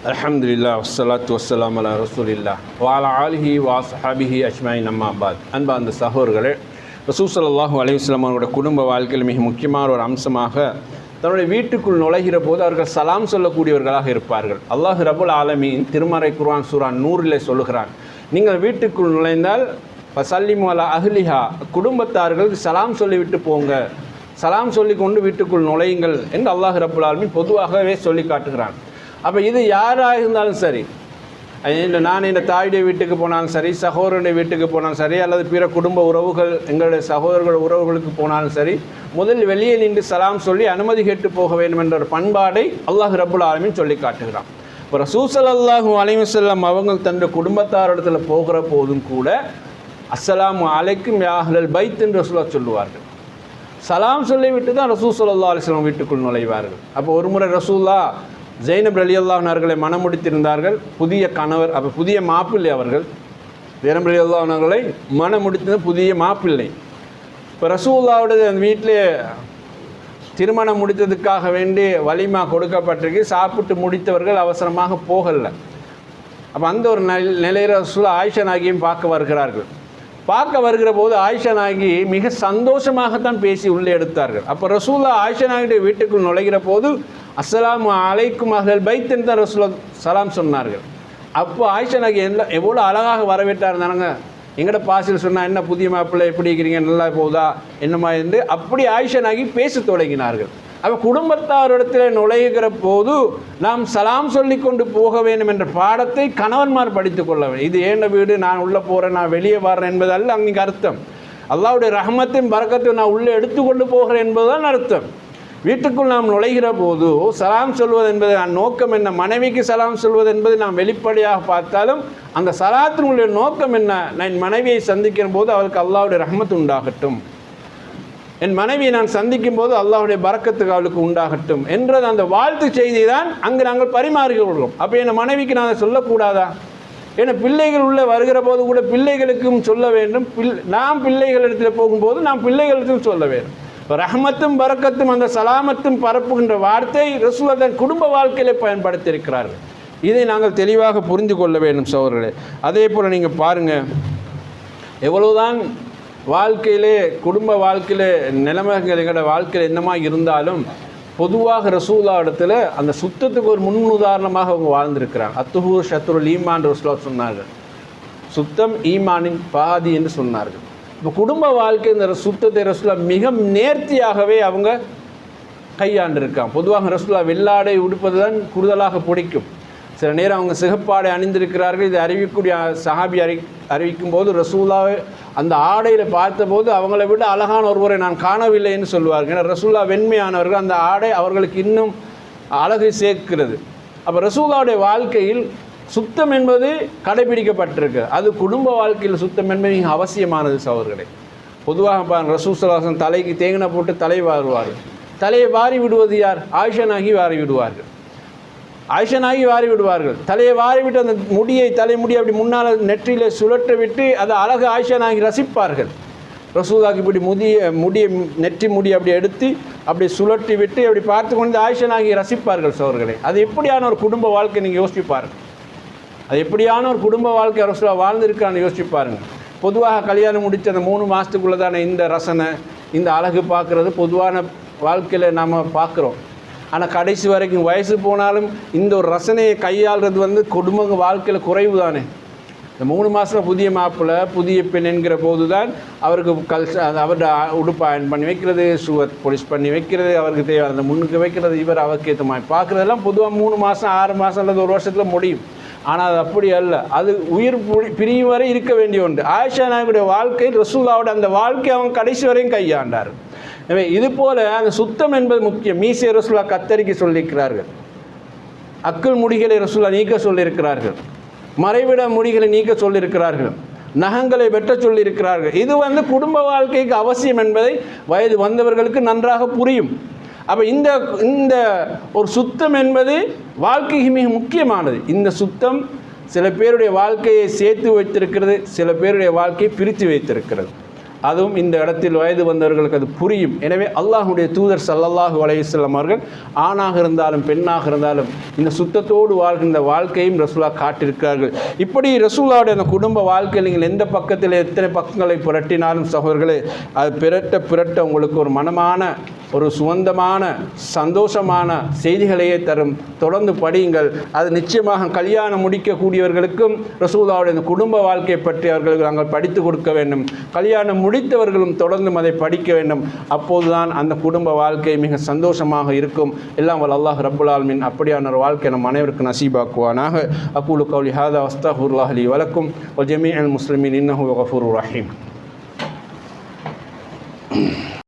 அல்ஹம்துலில்லாஹ் வஸ்ஸலாத்து வஸ்ஸலாமு அலா ரசூலில்லாஹ் வ அலா ஆலிஹி வ அஸ்ஹாபிஹி அஜ்மஈன் அம்மா பாத். அன்பார்ந்த சகோதரர்களே, ரசூல் ஸல்லல்லாஹு அலைஹி வஸல்லம் அவர்களுடைய குடும்ப வாழ்க்கையில் மிக முக்கியமான ஒரு அம்சமாக தன்னுடைய வீட்டுக்குள் நுழைகிற போது அவர்கள் சலாம் சொல்லக்கூடியவர்களாக இருப்பார்கள். அல்லாஹ் ரப்புல் ஆலமீன் திருமறை குர்ஆன் சூரா 100 சொல்லுகிறான், நீங்கள் வீட்டுக்குள் நுழைந்தால் ஃபஸல்லிமு அலா அஹ்லிஹா, குடும்பத்தார்களுக்கு சலாம் சொல்லிவிட்டு போங்க, சலாம் சொல்லி கொண்டு வீட்டுக்குள் நுழையுங்கள் என்று அல்லாஹ் ரப்புல் ஆலமீன் பொதுவாகவே சொல்லி காட்டுகிறான். அப்போ இது யாராக இருந்தாலும் சரி, நான் என் தாயுடைய வீட்டுக்கு போனாலும் சரி, சகோதரனுடைய வீட்டுக்கு போனாலும் சரி, அல்லது பிற குடும்ப உறவுகள் எங்களுடைய சகோதரர்கள் உறவுகளுக்கு போனாலும் சரி, முதலில் வெளியே நின்று சலாம் சொல்லி அனுமதி கேட்டு போக வேண்டும் என்ற ஒரு பண்பாடை அல்லாஹ் ரப்புல் ஆலமீன் சொல்லி காட்டுகிறான். இப்போ ரசூல் ஸல்லல்லாஹு அலைஹி வஸல்லம் அவங்க தன்னுடைய குடும்பத்தாரிடத்தில் போகிற போதும் கூட அஸ்ஸலாமு அலைக்கும் யா அஹ்லல் பைத் என்று ரசூலுல்லாஹ் சொல்லுவார்கள். சலாம் சொல்லிவிட்டு தான் ரசூல் ஸல்லல்லாஹு அலைஹி வஸல்லம் வீட்டுக்குள் நுழைவார்கள். அப்போ ஒரு முறை ரசூலுல்லாஹ் ஜைனப் ரலியல்லாஹு அன்ஹா அவர்களை மனம் முடித்திருந்தார்கள். புதிய கணவர், அப்போ புதிய மாப்பிள்ளை அவர்கள். ஜைனப் ரலியல்லாஹு அன்ஹா அவர்களை மனம் முடித்தது புதிய மாப்பிள்ளை. இப்போ ரசூலுல்லாஹ்வுடைய அந்த வீட்டிலே திருமணம் முடித்ததுக்காக வேண்டி வலிமா கொடுக்கப்பட்டிருக்கு. சாப்பிட்டு முடித்தவர்கள் அவசரமாக போகலை. அப்போ அந்த ஒரு நிலையில் ரசூலுல்லாஹ் ஆயிஷா நாயகியும் பார்க்க வருகிறார்கள். பார்க்க வருகிற போது ஆயிஷா நாயகி மிக சந்தோஷமாகத்தான் பேசி உள்ளே எடுத்தார்கள். அப்போ ரசூலுல்லாஹ் ஆயிஷா நாயகியுடைய வீட்டுக்குள் நுழைகிற போது அஸ்ஸலாமு அலைக்கும் அஹ்லல் பைத் என்று தான் ரசூலுல்லாஹ் சலாம் சொன்னார்கள். அப்போ ஆயிஷா நாயகி எவ்வளோ அழகாக வரவேற்றா இருந்தாங்க. எங்கள்ட பாசில் சொன்னால் என்ன புதிய மாப்பிள்ளை எப்படி இருக்கிறீங்க, நல்லா போகுதா என்னமா என்று அப்படி ஆயிஷா நாயகி பேச தொடங்கினார்கள். அப்போ குடும்பத்தாரிடத்தில் நுழைகிற போது நாம் சலாம் சொல்லி கொண்டு போக வேண்டும் என்ற பாடத்தை கணவன்மார் படித்து கொள்ள வேண்டும். இது ஏண்ட வீடு, நான் உள்ளே போகிறேன், நான் வெளியே வர்றேன் என்பது அல்ல அங்கே அர்த்தம். அல்லாஹ்வுடைய ரஹ்மத்தையும் பரக்கத்தையும் நான் உள்ளே எடுத்துக்கொண்டு போகிறேன் என்பதுதான் அர்த்தம். வீட்டுக்குள் நாம் நுழைகிற போது சலாம் சொல்வது என்பது நோக்கம் என்ன, மனைவிக்கு சலாம் சொல்வது என்பது நாம் வெளிப்படையாக பார்த்தாலும் அந்த சலாத்தினுடைய நோக்கம் என்ன, நான் என் மனைவியை சந்திக்கிற போது அவருக்கு அல்லாஹ்வுடைய ரஹ்மத் உண்டாகட்டும், என் மனைவியை நான் சந்திக்கும் போது அல்லாஹ்வுடைய பரக்கத்துக்கு அவளுக்கு உண்டாகட்டும் என்றது அந்த வாழ்த்து செய்தி தான் அங்கு நாங்கள் பரிமாறிக்கொள்கிறோம். அப்போ என் மனைவிக்கு நான் அதை சொல்லக்கூடாதா? ஏன்னா பிள்ளைகள் உள்ளே வருகிற போது கூட பிள்ளைகளுக்கும் சொல்ல வேண்டும். நாம் பிள்ளைகளிடத்தில் போகும்போது நாம் பிள்ளைகளிடத்தில் சொல்ல வேண்டும். ரஹ்மத்தும் பரக்கத்தும் அந்த சலாமத்தும் பரப்புகின்ற வார்த்தை ரசூலுல்லாஹ் தன் குடும்ப வாழ்க்கையிலே பயன்படுத்தியிருக்கிறார்கள். இதை நாங்கள் தெளிவாக புரிந்து கொள்ள வேண்டும் சகோதரர்களே. அதே போல் நீங்கள் பாருங்கள், எவ்வளவுதான் வாழ்க்கையிலே குடும்ப வாழ்க்கையிலே நிலைமைகள் எங்களோட வாழ்க்கையில் என்னமா இருந்தாலும் பொதுவாக ரசூலுல்லாஹ் இடத்துல அந்த சுத்தத்துக்கு ஒரு முன் உதாரணமாக அவங்க வாழ்ந்திருக்கிறாங்க. அத்துஹூர் ஷத்ருல் ஈமான் ரசூலுல்லாஹ் சொன்னார்கள். சுத்தம் ஈமானின் பாதி என்று சொன்னார்கள். இப்போ குடும்ப வாழ்க்கை இந்த சுத்தத்தை ரசூலுல்லாஹ் மிக நேர்த்தியாகவே அவங்க கையாண்டிருக்காங்க. பொதுவாக ரசூலுல்லாஹ் வெள்ளாடை உடுப்பது தான் கூடுதலாக பிடிக்கும். சில நேரம் அவங்க சிகப்பாடை அணிந்திருக்கிறார்கள். இது அறிவிக்கக்கூடிய சஹாபி அறிவிக்கும் போது ரசூலுல்லாஹ் அந்த ஆடையில் பார்த்தபோது அவங்கள விட அழகான ஒருவரை நான் காணவில்லைன்னு சொல்லுவார்கள். ஏன்னா ரசூலுல்லாஹ் வெண்மையானவர்கள், அந்த ஆடை அவர்களுக்கு இன்னும் அழகை சேர்க்கிறது. அப்போ ரசூலுல்லாஹ்வுடைய வாழ்க்கையில் சுத்தம் என்பது கடைபிடிக்கப்பட்டிருக்கு. அது குடும்ப வாழ்க்கையில் சுத்தம் என்பது மிக அவசியமானது சகோதரர்களே. பொதுவாக பாருங்கள், ரசூல் ஸல்லல்லாஹு அலைஹி வஸல்லம் தலைக்கு தேங்கின போட்டு தலை வாருவார்கள். தலையை வாரி விடுவது யார்? ஆயிஷா நாயகி வாரி விடுவார்கள். தலையை வாரி விட்டு அந்த தலைமுடியை அப்படி முன்னால் நெற்றியில் சுழற்ற விட்டு அதை அழகு ஆயிஷா நாயகி ரசிப்பார்கள். ரசூலுல்லாஹ்க்கு இப்படி முடியை நெற்றி முடி அப்படி எடுத்து அப்படி சுழற்றி விட்டு அப்படி பார்த்து கொண்டு ஆயிஷா நாயகி ரசிப்பார்கள் சகோதரர்களே. அது எப்படியான ஒரு குடும்ப வாழ்க்கை நீங்கள் யோசிச்சு பாருங்கள். அது எப்படியான ஒரு குடும்ப வாழ்க்கை ரசூலுல்லாஹ் வாழ்ந்திருக்கான்னு யோசிச்சு பாருங்கள். பொதுவாக கல்யாணம் முடித்த அந்த 3 மாதத்துக்குள்ளே தானே இந்த ரசனை, இந்த அழகு பார்க்குறது பொதுவான வாழ்க்கையில் நாம் பார்க்குறோம். ஆனால் கடைசி வரைக்கும் வயசு போனாலும் இந்த ஒரு ரசனையை கையாளுறது குடும்ப வாழ்க்கையில் குறைவு தானே. இந்த 3 மாதம் புதிய மாப்பிள்ளை புதிய பெண் என்கிற போது தான் அவருக்கு அவருடைய உடுப்பு அயன் பண்ணி வைக்கிறது, சுவத் பொலிஷ் பண்ணி வைக்கிறது, அவருக்கு தேவை அந்த முன்னுக்கு வைக்கிறது, இவர் அவருக்கு ஏற்ற மாதிரி பார்க்குறதெல்லாம் பொதுவாக 3 மாதம் 6 மாதம் அல்லது 1 வருஷத்தில் முடியும். ஆனால் அது அப்படி அல்ல. அது உயிர் பிரியும் வரை இருக்க வேண்டிய ஒன்று. ஆயிஷா நாயகியுடைய வாழ்க்கை ரசூலுல்லாஹ்வோட அந்த வாழ்க்கை அவங்க கடைசி வரையும் கையாண்டார். எனவே இது போல் அந்த சுத்தம் என்பது முக்கியம். மீசை ரசூலுல்லாஹ் கத்தரிக்க சொல்லியிருக்கிறார்கள். அக்குள் முடிகளை ரசூலுல்லாஹ் நீக்க சொல்லியிருக்கிறார்கள். மறைவிட முடிகளை நீக்க சொல்லியிருக்கிறார்கள். நகங்களை வெட்ட சொல்லியிருக்கிறார்கள். இது குடும்ப வாழ்க்கைக்கு அவசியம் என்பதை வயது வந்தவர்களுக்கு நன்றாக புரியும். அப்போ இந்த ஒரு சுத்தம் என்பது வாழ்க்கைக்கு மிக முக்கியமானது. இந்த சுத்தம் சில பேருடைய வாழ்க்கையை சேர்த்து வைத்திருக்கிறது, சில பேருடைய வாழ்க்கையை பிரித்து வைத்திருக்கிறது. அதுவும் இந்த இடத்தில் வயது வந்தவர்களுக்கு அது புரியும். எனவே அல்லாஹ்வுடைய தூதர் ஸல்லல்லாஹு அலைஹி வஸல்லம் அவர்கள் ஆணாக இருந்தாலும் பெண்ணாக இருந்தாலும் இந்த சுத்தத்தோடு வாழ்கின்ற வாழ்க்கையும் ரசூலுல்லாஹ் காட்டியிருக்கிறார்கள். இப்படி ரசூலுல்லாஹ்வுடைய அந்த குடும்ப வாழ்க்கையில் நீங்கள் எந்த பக்கத்தில் எத்தனை பக்கங்களை புரட்டினாலும் சகோதரர்களே, அது பிரட்ட உங்களுக்கு ஒரு மனமான ஒரு சுகந்தமான சந்தோஷமான செய்திகளையே தரும். தொடர்ந்து படியுங்கள். அது நிச்சயமாக கல்யாணம் முடிக்கக்கூடியவர்களுக்கும் ரசூலுல்லாஹ்வுடைய அந்த குடும்ப வாழ்க்கையை பற்றி அவர்களுக்கு நாங்கள் படித்து கொடுக்க வேண்டும். கல்யாணம் முடித்தவர்களும் தொடர்ந்து அதை படிக்க வேண்டும். அப்போதுதான் அந்த குடும்ப வாழ்க்கை மிக சந்தோஷமாக இருக்கும். எல்லாம் வல்ல அல்லாஹ் ரப்புல் ஆலமீன் அப்படியான ஒரு வாழ்க்கை நம் அனைவருக்கும் நசீபாக்குவானாக. அகூலு கௌலி ஹாதா அஸ்தக்ஃபிருல்லாஹ் லி வலக்கும் வ ஜமீஅல் முஸ்லிமீன் இன்னஹு கஃபூருர் ரஹீம்.